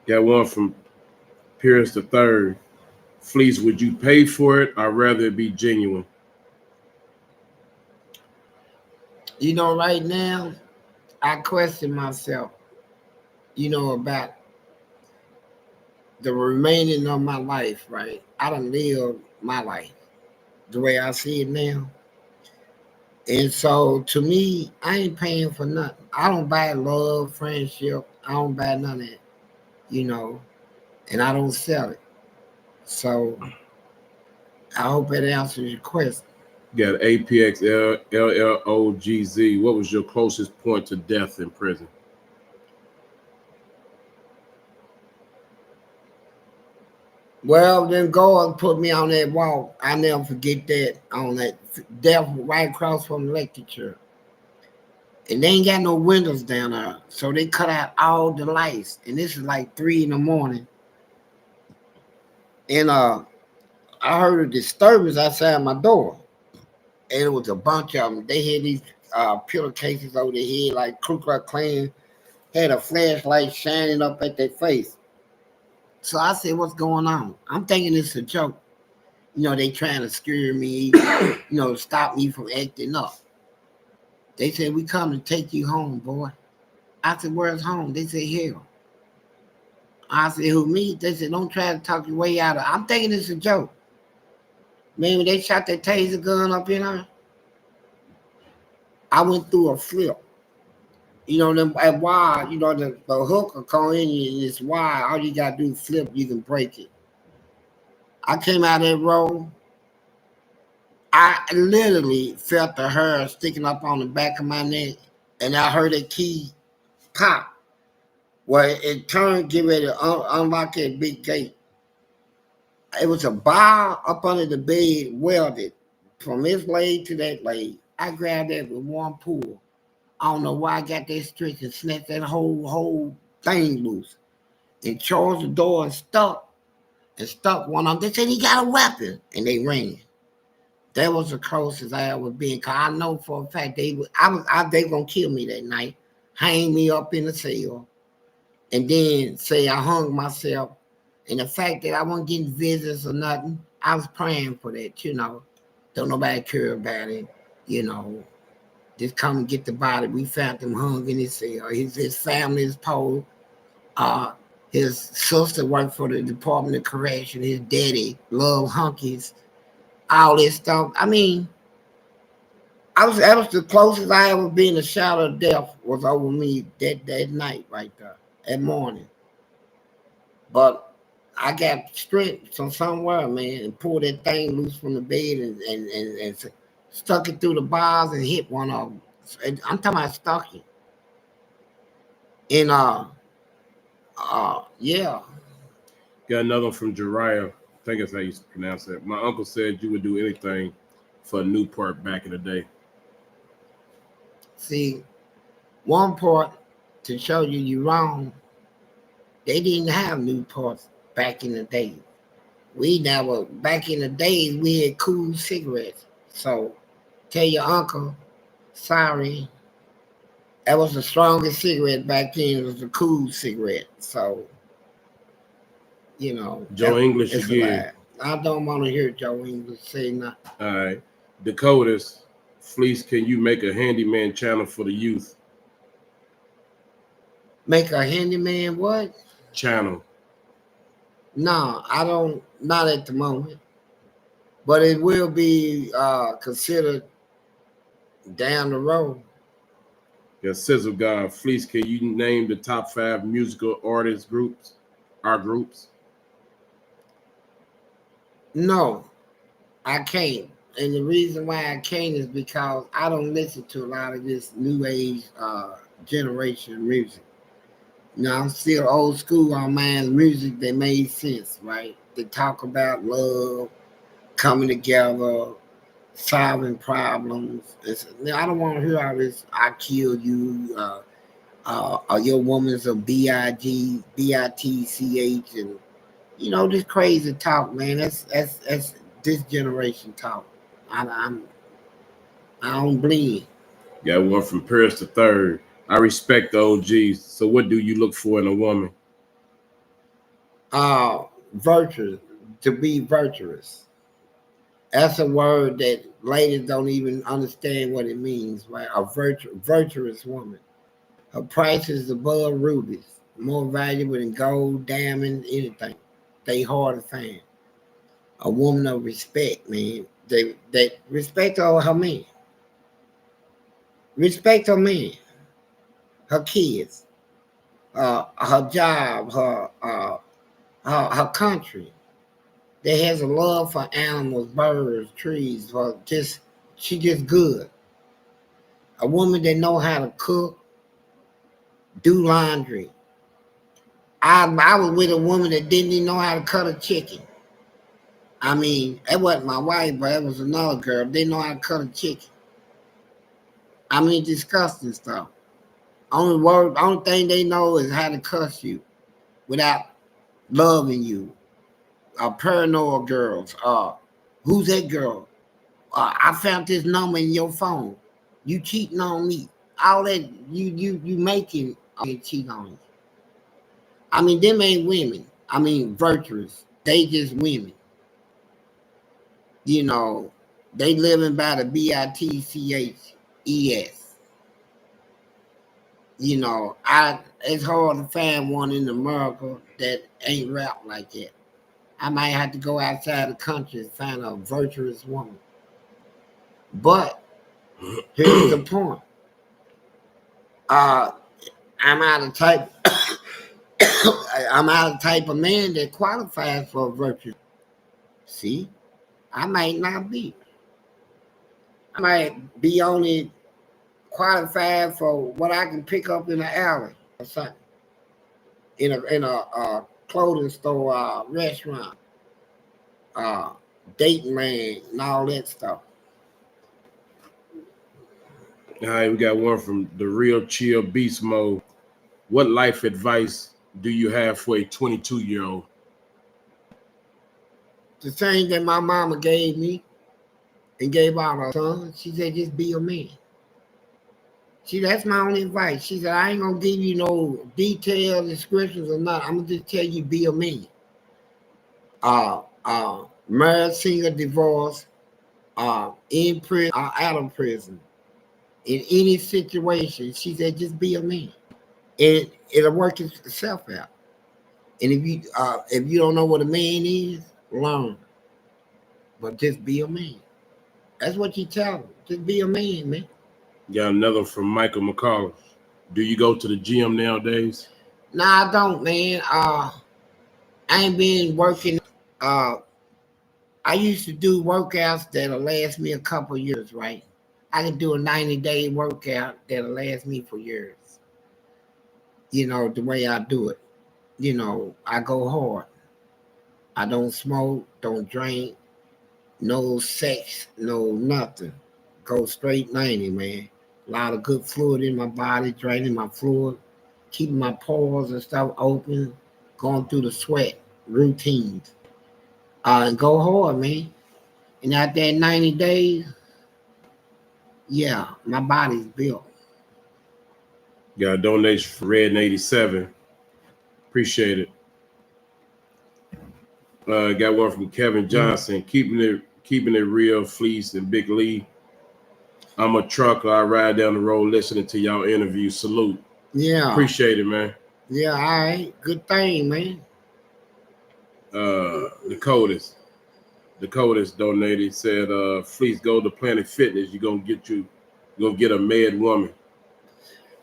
Speaker 2: Got one from Pierce the Third. Fleece, would you pay for it or rather it be genuine?
Speaker 1: Right now, I question myself, about the remaining of my life, right? I done lived my life the way I see it now. And so to me, I ain't paying for nothing. I don't buy love, friendship. I don't buy none of it, and I don't sell it. So I hope it answers your question.
Speaker 2: Got APXLLOGZ. What was your closest point to death in prison?
Speaker 1: Well, then God put me on that walk. I never forget that, on that death right across from the lecture. And they ain't got no windows down there. So they cut out all the lights. And this is like 3 in the morning. And I heard a disturbance outside my door. And it was a bunch of them. They had these pillowcases over their head, like Ku Klux Klan, had a flashlight shining up at their face. So I said, what's going on? I'm thinking it's a joke. They trying to scare me, stop me from acting up. They said, we come to take you home, boy. I said, where's home? They said, hell. I said, who, me? They said, don't try to talk your way out of it. I'm thinking it's a joke. Man, when they shot that taser gun up in her, I went through a flip. That wire, the hook will come in and it's wire. All you got to do is flip, you can break it. I came out of that road. I literally felt the hair sticking up on the back of my neck, and I heard a key pop. Well, it turned, get ready to unlock that big gate. It was a bar up under the bed, welded from this leg to that leg. I grabbed that with one pull. I don't know why I got that stretch and snatched that whole thing loose and charged the door and stuck one of them. They said he got a weapon, and they ran. That was the closest I ever been. Cause I know for a fact they were gonna kill me that night, hang me up in the cell, and then say I hung myself. And the fact that I wasn't getting visits or nothing, I was praying for that, Don't nobody care about it, you know. Just come and get the body. We found him hung in his cell. His family is poor. Uh, his sister worked for the Department of Correction. His daddy loved hunkies. All this stuff. I mean, that was the closest I ever been to shadow of death was over me that night right there, that morning. But I got strength from somewhere, man, and pulled that thing loose from the bed and stuck it through the bars and hit one of them. I'm talking about stuck it. And yeah.
Speaker 2: Got another one from Jariah. I think that's how you pronounce it. My uncle said you would do anything for Newport back in the day.
Speaker 1: See, one part to show you wrong, they didn't have Newports back in the day. Back in the days, we had cool cigarettes. So tell your uncle, sorry, that was the strongest cigarette back then. It was a cool cigarette. So,
Speaker 2: Joe English
Speaker 1: it's
Speaker 2: again.
Speaker 1: I don't want to hear Joe English say nothing.
Speaker 2: All right. Dakotas, Fleece, can you make a handyman channel for the youth?
Speaker 1: Make a handyman what?
Speaker 2: Channel.
Speaker 1: No, I don't, not at the moment. But it will be considered down the road.
Speaker 2: Got Sizzle God, Fleece, can you name the top 5 musical artist groups? Our groups?
Speaker 1: No, I can't. And the reason why I can't is because I don't listen to a lot of this new age generation music. I'm still old school on man's music that made sense, right? They talk about love, coming together, solving problems. I don't want to hear all this. I killed you. Your woman's a B-I-G, B-I-T-C-H, and this crazy talk, man. That's this generation talk. I don't believe.
Speaker 2: Got one from Paris the Third. I respect the OGs. So what do you look for in a woman?
Speaker 1: Virtuous, to be virtuous. That's a word that ladies don't even understand what it means, right? A virtuous woman. Her price is above rubies, more valuable than gold, diamond, anything. They hard to find. A woman of respect, man. They respect her man. Respect her man, her kids, her job, her country. That has a love for animals, birds, trees. She just good. A woman that know how to cook, do laundry. I was with a woman that didn't even know how to cut a chicken. I mean, that wasn't my wife, but it was another girl. Didn't know how to cut a chicken. I mean, disgusting stuff. Only thing they know is how to cuss you without loving you. Paranoid girls. Who's that girl? I found this number in your phone. You cheating on me. All that you making cheat on you. I mean, them ain't women. I mean, virtuous. They just women. They living by the BITCHES. It's hard to find one in America that ain't rap like that. I might have to go outside the country and find a virtuous woman. But here's the point. I'm out of type. I'm out of type of man that qualifies for a virtue. See, I might not be. I might be only qualified for what I can pick up in the alley or something. In a clothing store, restaurant, dating man, and all that stuff.
Speaker 2: All right, we got one from the Real Chill Beast Mode. What life advice do you have for a 22-year-old?
Speaker 1: The same that my mama gave me and gave out her son. She said, just be a man. See, that's my only advice. She said, I ain't gonna give you no detailed descriptions or nothing. I'm gonna just tell you be a man. Married, single, divorced, in prison, out of prison, in any situation. She said, just be a man. It'll work itself out. And if you don't know what a man is, learn. But just be a man. That's what you tell them. Just be a man, man.
Speaker 2: Got another from Michael McCall. Do you go to the gym nowadays?
Speaker 1: Nah, I don't, man. I ain't been working. Uh, I used to do workouts that'll last me a couple years, right? I can do a 90-day workout that'll last me for years. You know, the way I do it. You know, I go hard. I don't smoke, don't drink, no sex, no nothing. Go straight 90, man. A lot of good fluid in my body, draining my fluid, keeping my pores and stuff open, going through the sweat routines. And go hard, man. And after that 90 days, yeah, my body's built.
Speaker 2: Got a donation for Red and 87. Appreciate it. Got one from Kevin Johnson. Keeping it real, Fleece and Big Lee. I'm a trucker. I ride down the road listening to y'all interview. Salute.
Speaker 1: Yeah.
Speaker 2: Appreciate it, man.
Speaker 1: Yeah, all right. Good thing, man.
Speaker 2: Dakotas donated, said, Fleece, go to Planet Fitness. You're gonna get a mad woman.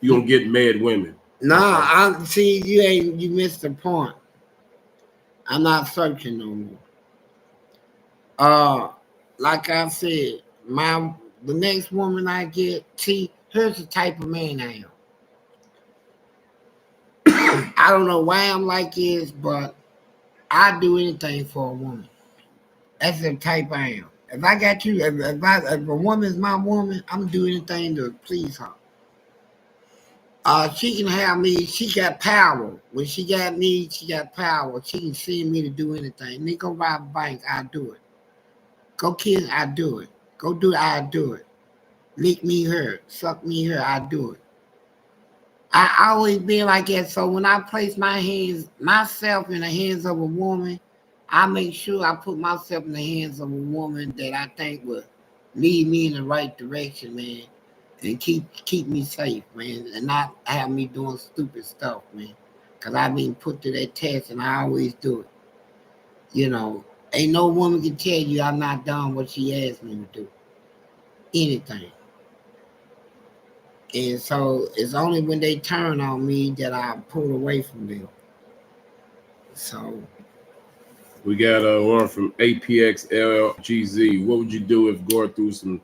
Speaker 2: You're gonna get mad women.
Speaker 1: Nah, you missed the point. I'm not searching no more. Like I said, the next woman I get, see, here's the type of man I am. I don't know why I'm like this, but I do anything for a woman. That's the type I am. If I got you, if a woman's my woman, I'm doing anything to please her. She can have me. She got power. When she got me, she got power. She can send me to do anything. They go ride a bike, I do it. Go kiss, I do it. Go do it, I do it. Lick me her, suck me her, I do it. I always been like that. So when I place myself in the hands of a woman, I make sure I put myself in the hands of a woman that I think would lead me in the right direction, man, and keep me safe, man, and not have me doing stupid stuff, man. Cause I've been put to that test, and I always do it. You know, ain't no woman can tell you I'm not done what she asked me to do. Anything. And so it's only when they turn on me that I pull away from them. So
Speaker 2: we got one from APXLGZ. What would you do if going through some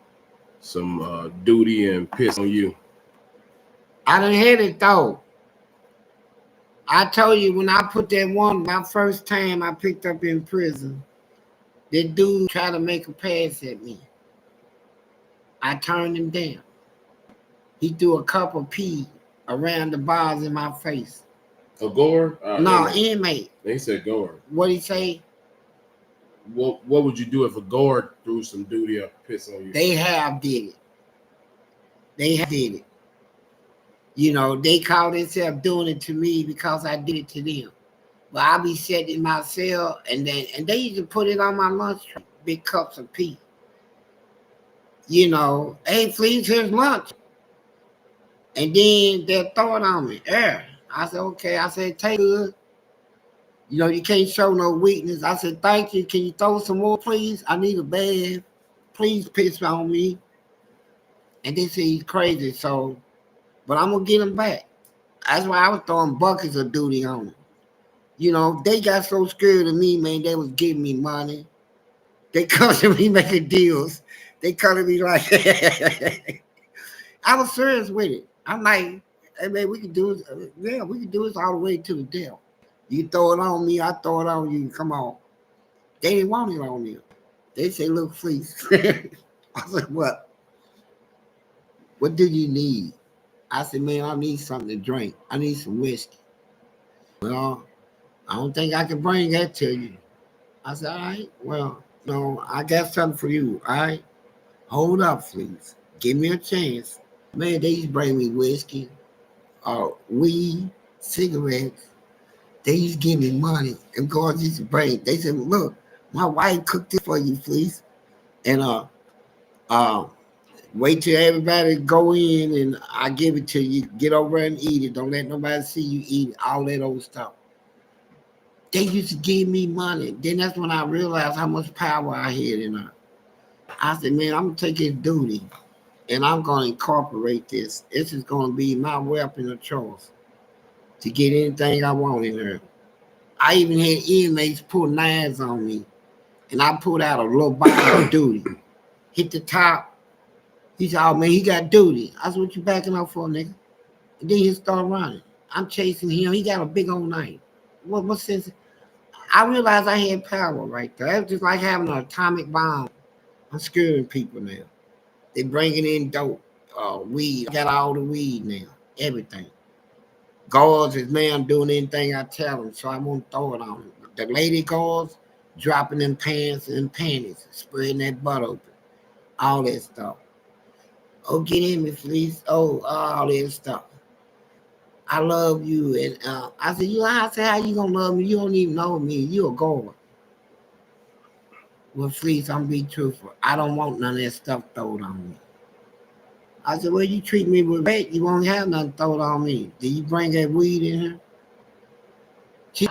Speaker 2: duty and piss on you?
Speaker 1: I done had it though. I told you when I put that one, my first time I picked up in prison, that dude tried to make a pass at me. I turned him down. He threw a cup of pee around the bars in my face.
Speaker 2: A gourd?
Speaker 1: No, inmate.
Speaker 2: He said gourd.
Speaker 1: What'd he say?
Speaker 2: What would you do if a gourd threw some duty up piss on you?
Speaker 1: They have did it. You know, they call themselves doing it to me because I did it to them. But I be sitting in my cell and they used to put it on my lunch tray, big cups of pee. You know, hey, Fleece, here's lunch. And then they'll throw it on me. Yeah. I said, okay. I said, take it. You know, you can't show no weakness. I said, thank you. Can you throw some more, please? I need a bath. Please piss on me. And they say he's crazy, so, but I'm going to get him back. That's why I was throwing buckets of duty on him. You know, they got so scared of me, man, they was giving me money. They come to me making deals. They come to me like, I was serious with it. I'm like, hey, man, we can do it. Yeah, we can do this all the way to the deal. You throw it on me, I throw it on you. Come on. They didn't want it on you. They say, look, Fleece. I said, what? What do you need? I said, man, I need something to drink. I need some whiskey. Well, I don't think I can bring that to you. I said, all right, well, no, I got something for you. All right, hold up, Fleece. Give me a chance. Man, they used to bring me whiskey, weed, cigarettes. They used to give me money. And God used to bring. They said, "Look, my wife cooked this for you, Fleece." And uh, wait till everybody go in and I give it to you. Get over and eat it. Don't let nobody see you eat it. All that old stuff. They used to give me money. Then that's when I realized how much power I had in her. I said, man, I'm gonna take his duty and I'm gonna incorporate this. This is gonna be my weapon of choice to get anything I want in her. I even had inmates pull knives on me, and I pulled out a little bottle of duty. Hit the top. He said, "Oh man, he got duty." I said, "What you backing up for, nigga?" And then he started running. I'm chasing him. He got a big old knife. What sense? I realized I had power right there. It was just like having an atomic bomb. I'm scaring people now. They bringing in dope, weed. I got all the weed now, everything. Guards is man doing anything I tell them, so I won't throw it on them. The lady guards dropping them pants and panties, spreading that butt open, all that stuff. Oh, get in me, please. Oh, all that stuff. I love you, and I said, I said, how you gonna love me? You don't even know me. You a guard. Well, please, I'm be truthful. I don't want none of that stuff thrown on me. I said, well, you treat me with respect, you won't have nothing thrown on me. Did you bring that weed in here?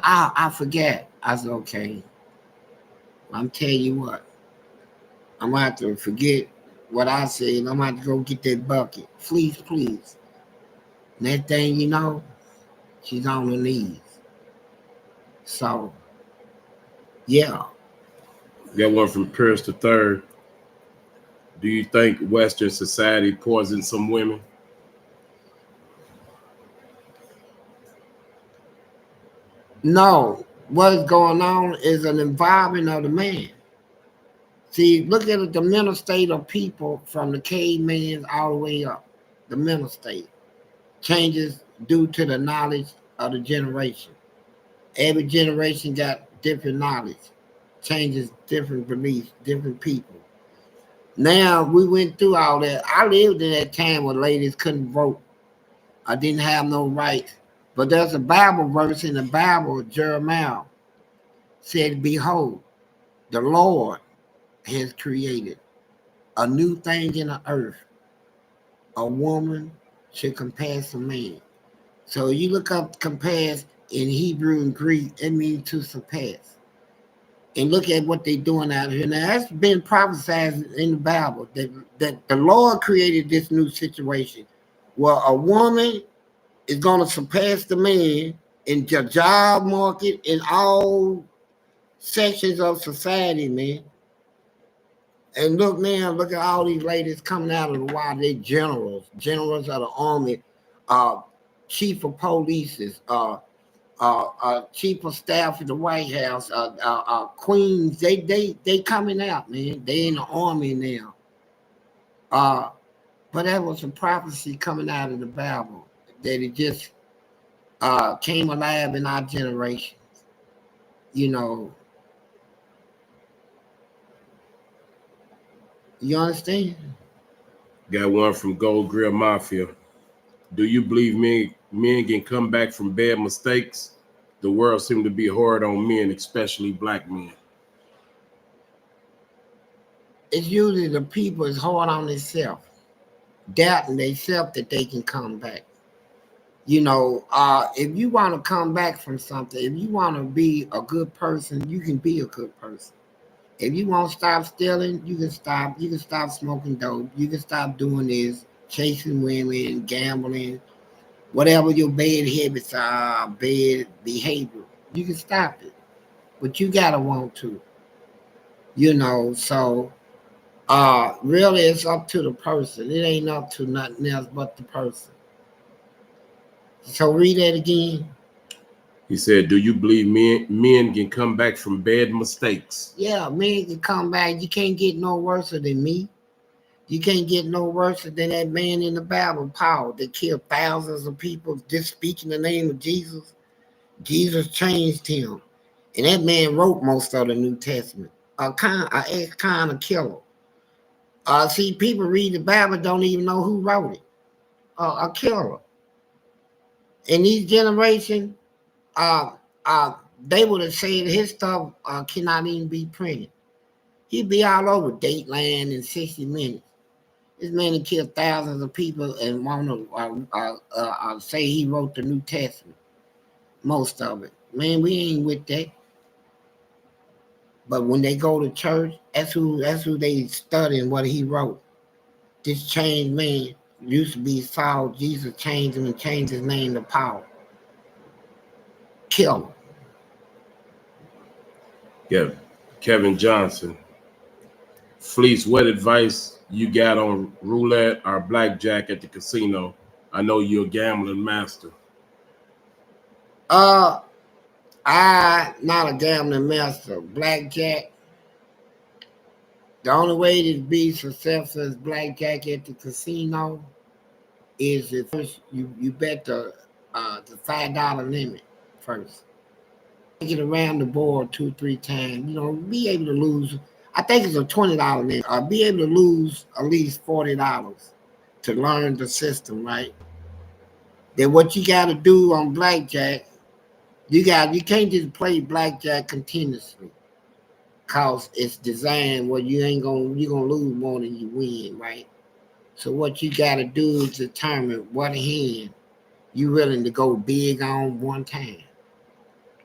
Speaker 1: I forget. I said, okay. I'm telling you what. I'm gonna have to forget what I said. I'm gonna have to go get that bucket. Please, please. And that thing, she's on her knees. So, yeah.
Speaker 2: Got one from Pierce the Third. Do you think Western society poisons some women?
Speaker 1: No, what's going on is an environment of the man. See, look at the mental state of people from the caveman all the way up. The mental state changes due to the knowledge of the generation. Every generation got different knowledge, changes different beliefs, different people. Now we went through all that. I lived in that time where ladies couldn't vote. I didn't have no rights. But there's a Bible verse in the Bible, Jeremiah said, "Behold, the Lord has created a new thing in the earth. A woman should compass a man." So you look up compass in Hebrew and Greek, it means to surpass. And look at what they're doing out here. Now that's been prophesied in the Bible that the Lord created this new situation where a woman is going to surpass the man in the job market in all sections of society, man. And look now, look at all these ladies coming out of the wild. They generals of the army, uh, chief of police, chief of staff at the White House, queens. They coming out, man. They in the army now. Uh, but that was a prophecy coming out of the Bible that it just came alive in our generation. You know, you understand?
Speaker 2: Got one from Gold Grill Mafia. Do you believe men can come back from bad mistakes? The world seems to be hard on men, especially black men.
Speaker 1: It's usually the people is hard on themselves, doubting themselves that they can come back. If you want to come back from something, if you want to be a good person, you can be a good person. If you want to stop stealing, you can stop. You can stop smoking dope. You can stop doing this, chasing women, gambling, whatever your bad habits are, bad behavior. You can stop it, but you gotta want to. So really, it's up to the person. It ain't up to nothing else but the person. So read that again.
Speaker 2: He said, do you believe men can come back from bad mistakes?
Speaker 1: Yeah, man can come back. You can't get no worse than me. You can't get no worse than that man in the Bible, Paul, that killed thousands of people just speaking the name of Jesus. Jesus changed him. And that man wrote most of the New Testament. Ex kind of killer. See, people read the Bible, don't even know who wrote it. a killer. In these generation, uh, they would have said his stuff cannot even be printed. He'd be all over Dateland in 60 minutes. This man had killed thousands of people and want to say he wrote the New Testament. Most of it. Man, we ain't with that. But when they go to church, that's who they studying what he wrote. This changed man used to be Saul. Jesus changed him and changed his name to Paul. Kill him.
Speaker 2: Yeah, Kevin Johnson. Fleece, what advice you got on roulette or blackjack at the casino? I know you're a gambling master.
Speaker 1: I not a gambling master. Blackjack. The only way to be successful as blackjack at the casino is if first you bet the $5 limit first. Get around the board 2-3 times. Be able to lose. I think it's a $20 limit. Be able to lose at least $40 to learn the system, right? Then what you got to do on blackjack, you can't just play blackjack continuously, cause it's designed where you're gonna lose more than you win, right? So what you got to do is determine what hand you willing to go big on one time.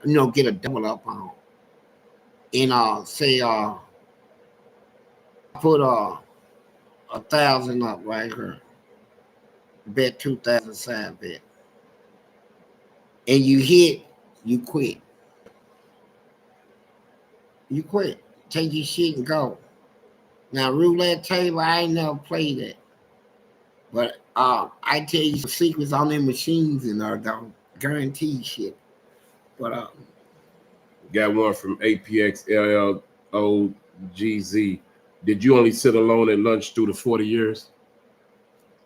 Speaker 1: Get a double up on. And say put 1,000 up right here. Bet 2,000 side bet. And you hit, you quit. You quit. Take your shit and go. Now roulette table, I ain't never played it. But I tell you some secrets on them machines and don't guarantee shit. But
Speaker 2: Got one from APXLLOGZ. Did you only sit alone at lunch through the 40 years?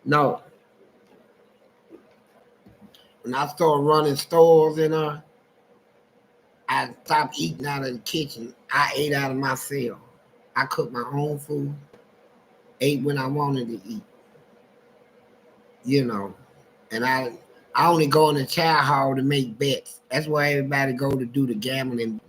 Speaker 1: No. When I started running stores I stopped eating out of the kitchen. I ate out of my cell. I cooked my own food, ate when I wanted to eat. And I only go in the chow hall to make bets. That's why everybody go to do the gambling,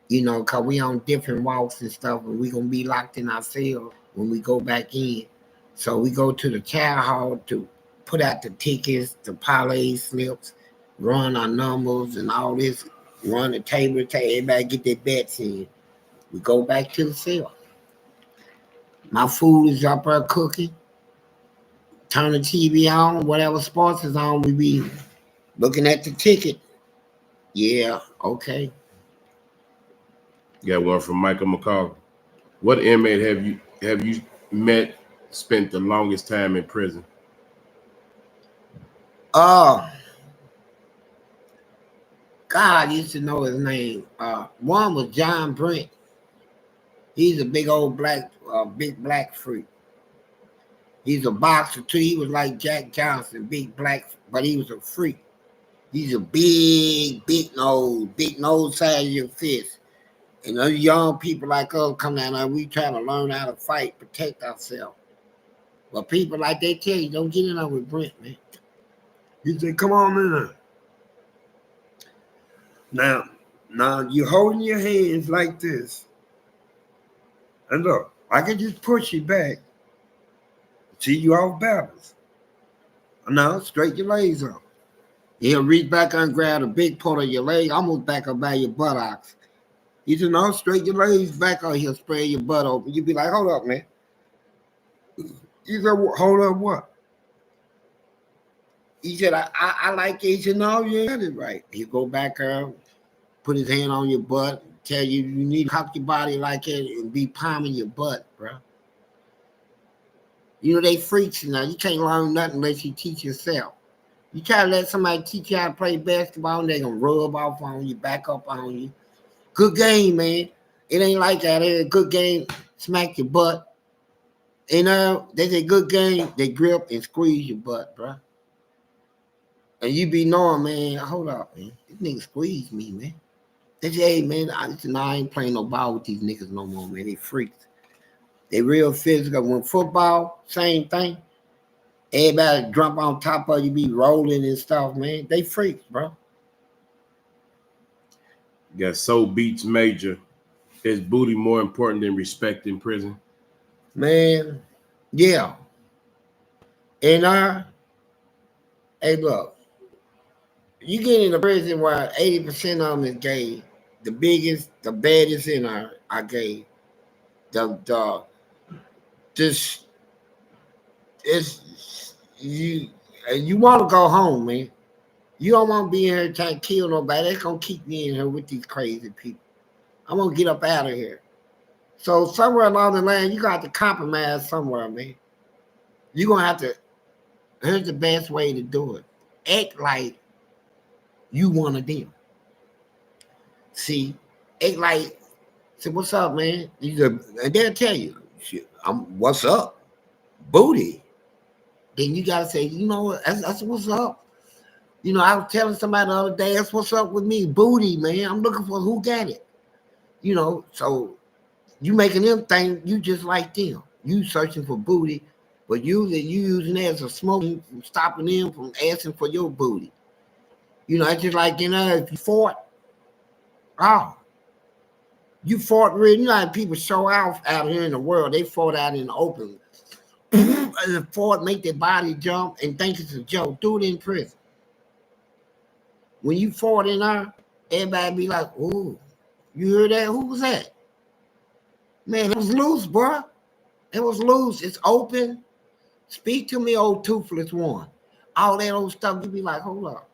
Speaker 1: because we on different walks and stuff, and we going to be locked in our cell when we go back in. So we go to the chow hall to put out the tickets, the parlay slips, run our numbers and all this, run the table, everybody get their bets in. We go back to the cell. My food is up there cooking. Turn the TV on, whatever sports is on, we be looking at the ticket. Yeah, okay.
Speaker 2: Got one from Michael McCall. What inmate have you met spent the longest time in prison?
Speaker 1: God, I used to know his name. One was John Brent. He's a big old big black freak. He's a boxer too. He was like Jack Johnson, big black, but he was a freak. He's a big nose size of your fist. And those young people like us come down there, we try to learn how to fight, protect ourselves. But people like they tell you, don't get in there with Brent, man. You say, come on in there. Now you're holding your hands like this. And look, I can just push you back. See you off balance. Now, straighten your legs up. He'll reach back and grab a big part of your leg, almost back up by your buttocks. He said, no, straighten your legs back or he'll spread your butt open. You'll be like, hold up, man. He said, hold up what? He said, I like it. He said, no, you got it right. He'll go back up, put his hand on your butt, tell you need to cock your body like it and be palming your butt, bro. They freaks now. You can't learn nothing unless you teach yourself. You try to let somebody teach you how to play basketball and they're going to rub off on you, back up on you. Good game, man. It ain't like that. It's a good game. Smack your butt. They say good game. They grip and squeeze your butt, bro. And you be knowing, man, hold up, man. This nigga squeeze me, man. They say, hey, man, I ain't playing no ball with these niggas no more, man. They freaks. They real physical. When football, same thing. Everybody jump on top of you, be rolling and stuff, man. They freaks, bro.
Speaker 2: Got Soul Beats Major. Is booty more important than respect in prison?
Speaker 1: Man, yeah. And hey, look, you get in a prison where 80% of them is gay. The biggest, the baddest in our are gay. The just it's you want to go home, man. You don't want to be in here trying to kill nobody. That's gonna keep me in here with these crazy people. I'm gonna get up out of here. So somewhere along the line, you got to compromise somewhere, man. You're gonna have to. Here's the best way to do it. Act like you one of them. See, act like, say, what's up, man? And they'll tell you, what's up? Booty. Then you gotta say, you know what, that's what's up. You know, I was telling somebody the other day, that's what's up with me. Booty, man. I'm looking for who got it. You know, so you making them think you just like them. You searching for booty, but usually you using it as a smoking, stopping them from asking for your booty. You know, it's just like, you know, if you fought, oh, you fought really. You know how people show off out here in the world. They fought out in the open. And fought, make their body jump and think it's a joke. Do it in prison. When you fought in there, everybody be like, "Ooh, you heard that? Who was that?" Man, it was loose, bro. It was loose. It's open. Speak to me, old toothless one. All that old stuff, you be like, hold up.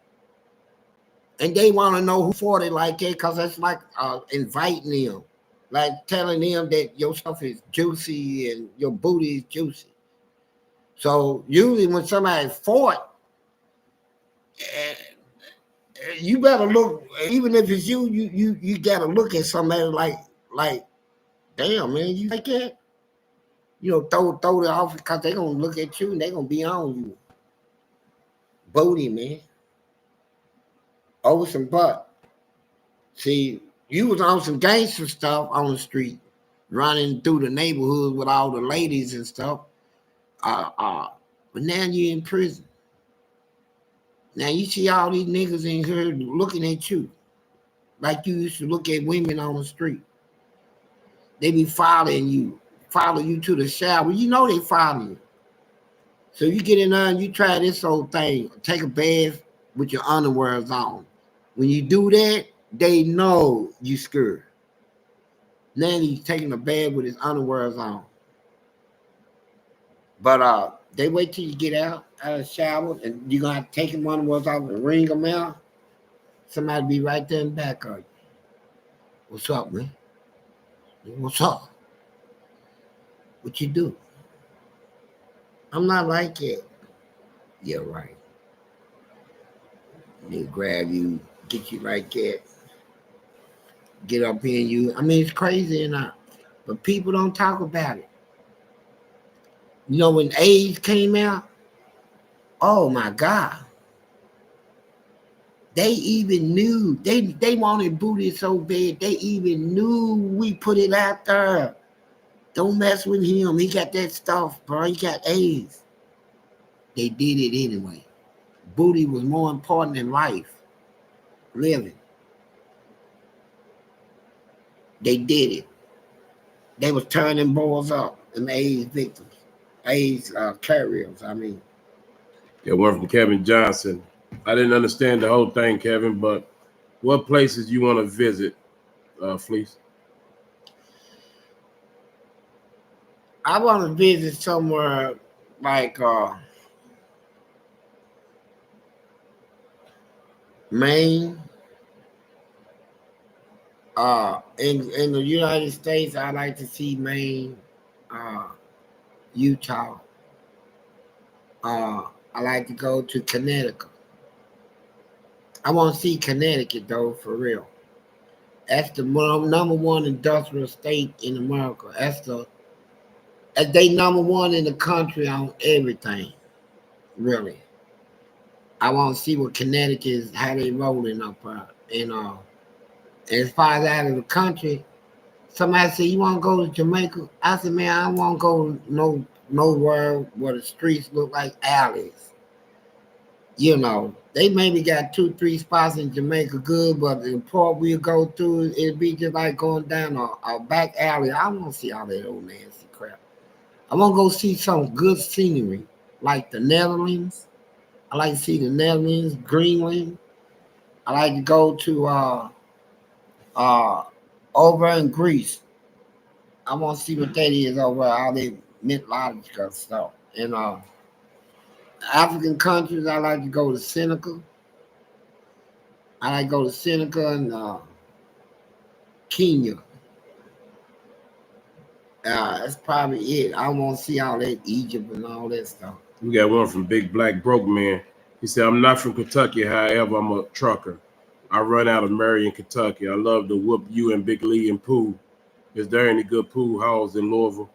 Speaker 1: And they want to know who fought it like that because that's like inviting them. Like telling them that your stuff is juicy and your booty is juicy. So usually when somebody fought, you better look, even if it's you gotta look at somebody like, damn, man, you like that? You know, throw it off because they gonna look at you and they gonna be on you. Booty, man. Over some butt. See, you was on some gangster stuff on the street, running through the neighborhood with all the ladies and stuff. But now you're in prison. Now you see all these niggas in here looking at you like you used to look at women on the street. They be following you, follow you to the shower. You know they follow you. So you get in there and you try this whole thing. Take a bath with your underwears on. When you do that, they know you scared. Now he's taking a bath with his underwears on. But they wait till you get out of the shower and you're gonna have to take them underwears off and wring them out. Somebody be right there in the back of you. What's up, man? What's up? What you do? I'm not like it. Yeah, right. They grab you, get you like that, get up in you. I mean, it's crazy enough, but people don't talk about it. You know, when AIDS came out, oh my God. They even knew, they wanted booty so bad, they even knew we put it out there. Don't mess with him. He got that stuff, bro. He got AIDS. They did it anyway. Booty was more important than life. Living. They did it. They was turning boys up, and AIDS victims. AIDS carriers, I mean.
Speaker 2: Yeah, one from Kevin Johnson. I didn't understand the whole thing, Kevin, but what places you want to visit, Fleece?
Speaker 1: I want to visit somewhere like Maine. In the United States, I like to see Maine, Utah. I like to go to Connecticut. I want to see Connecticut though, for real. That's the number one industrial state in America. They number one in the country on everything, really. I want to see what Connecticut is, how they rolling up and as far as out of the country, Somebody said, you want to go to Jamaica? I said, man, I don't want to go nowhere where the streets look like alleys. You know, they maybe got 2, 3 spots in Jamaica good, but the part we'll go through, it'll be just like going down a back alley. I don't want to see all that old nasty crap. I want to go see some good scenery, like the Netherlands. I like to see the Netherlands, Greenland. I like to go to uh over in Greece. I want to see what that is over all that mythological stuff. And African countries, I like to go to Senegal. I like to go to Senegal and Kenya. That's probably it. I want to see all that Egypt and all that stuff.
Speaker 2: We got one from Big Black Broke Man. He said, I'm not from Kentucky, however, I'm a trucker. I run out of Marion, Kentucky. I love to whoop you and Big Lee and Pooh. Is there any good pool halls in Louisville?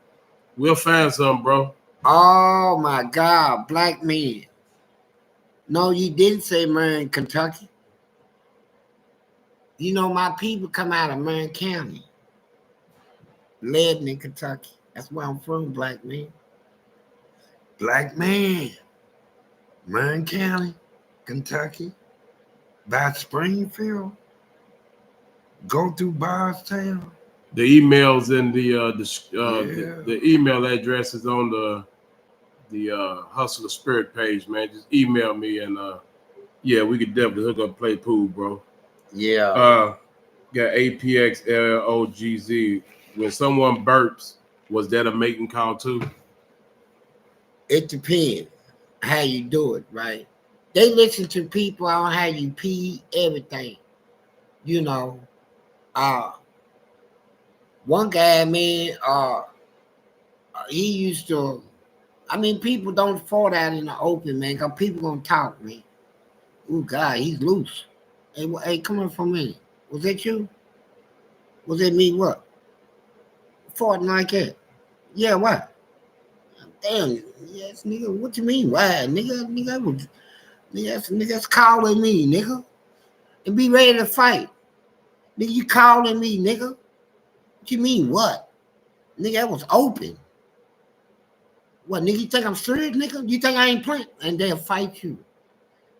Speaker 2: We'll find some, bro.
Speaker 1: Oh my God, black man. No, you didn't say Marion, Kentucky. You know, my people come out of Marion County, Lebanon, Kentucky. That's where I'm from, black man. Black man. Marion County, Kentucky. By Springfield. Go through Bardstown.
Speaker 2: The emails and the email address is on the Hustler Spirit page, man. Just email me and yeah, we could definitely hook up, play pool, bro.
Speaker 1: Yeah.
Speaker 2: Got APXLOGZ. When someone burps, was that a mating call too?
Speaker 1: It depends how you do it, right? They listen to people on how you pee, everything. You know. One guy, man, he used to, I mean, people don't fart out in the open, man, because people gonna talk, man. Oh, God, he's loose. Hey, come on for a minute. Was that you? Was that me? What? Farting like that? Yeah, what? Damn, yes, nigga, what you mean? Why? Nigga's calling me, nigga. And be ready to fight. Nigga, you calling me, nigga? What you mean, what? Nigga, that was open. What, nigga, you think I'm serious, nigga? You think I ain't playing? And they'll fight you.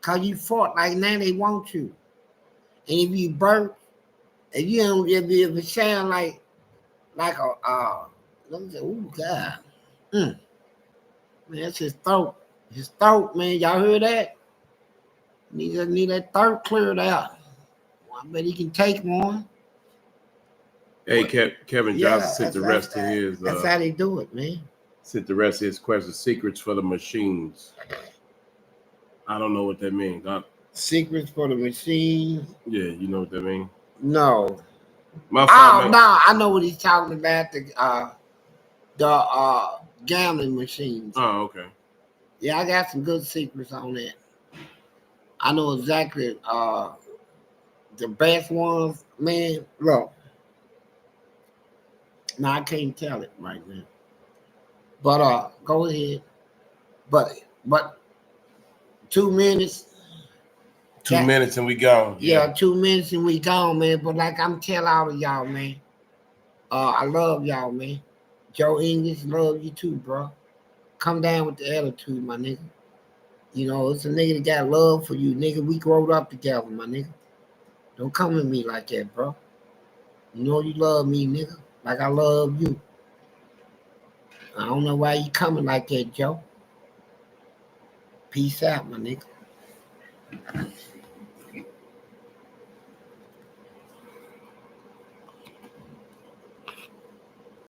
Speaker 1: Because you fought like now they want you. And if you burp, if you don't, if it sound like let me say, oh, God. Man, that's his throat. His throat, man. Y'all heard that? Need that throat cleared out. Well, I bet he can take one.
Speaker 2: Hey, Kevin Johnson sent the rest of his.
Speaker 1: That's how they do it, man.
Speaker 2: Sent the rest of his questions. Secrets for the machines. I don't know what that means.
Speaker 1: Secrets for the machine.
Speaker 2: Yeah, you know what that means?
Speaker 1: No.
Speaker 2: No,
Speaker 1: I know what he's talking about. The gambling machines.
Speaker 2: Oh, okay.
Speaker 1: Yeah, I got some good secrets on that. I know exactly the best ones, man. Look. No, I can't tell it right now. But go ahead. But 2 minutes.
Speaker 2: 2 minutes and we gone.
Speaker 1: Yeah, 2 minutes and we gone, man. But like I'm telling all of y'all, man. I love y'all, man. Joe English, love you too, bro. Come down with the attitude, my nigga. You know, it's a nigga that got love for you, nigga. We growed up together, my nigga. Don't come at me like that, bro. You know you love me, nigga. Like I love you. I don't know why you coming like that, Joe. Peace out, my nigga.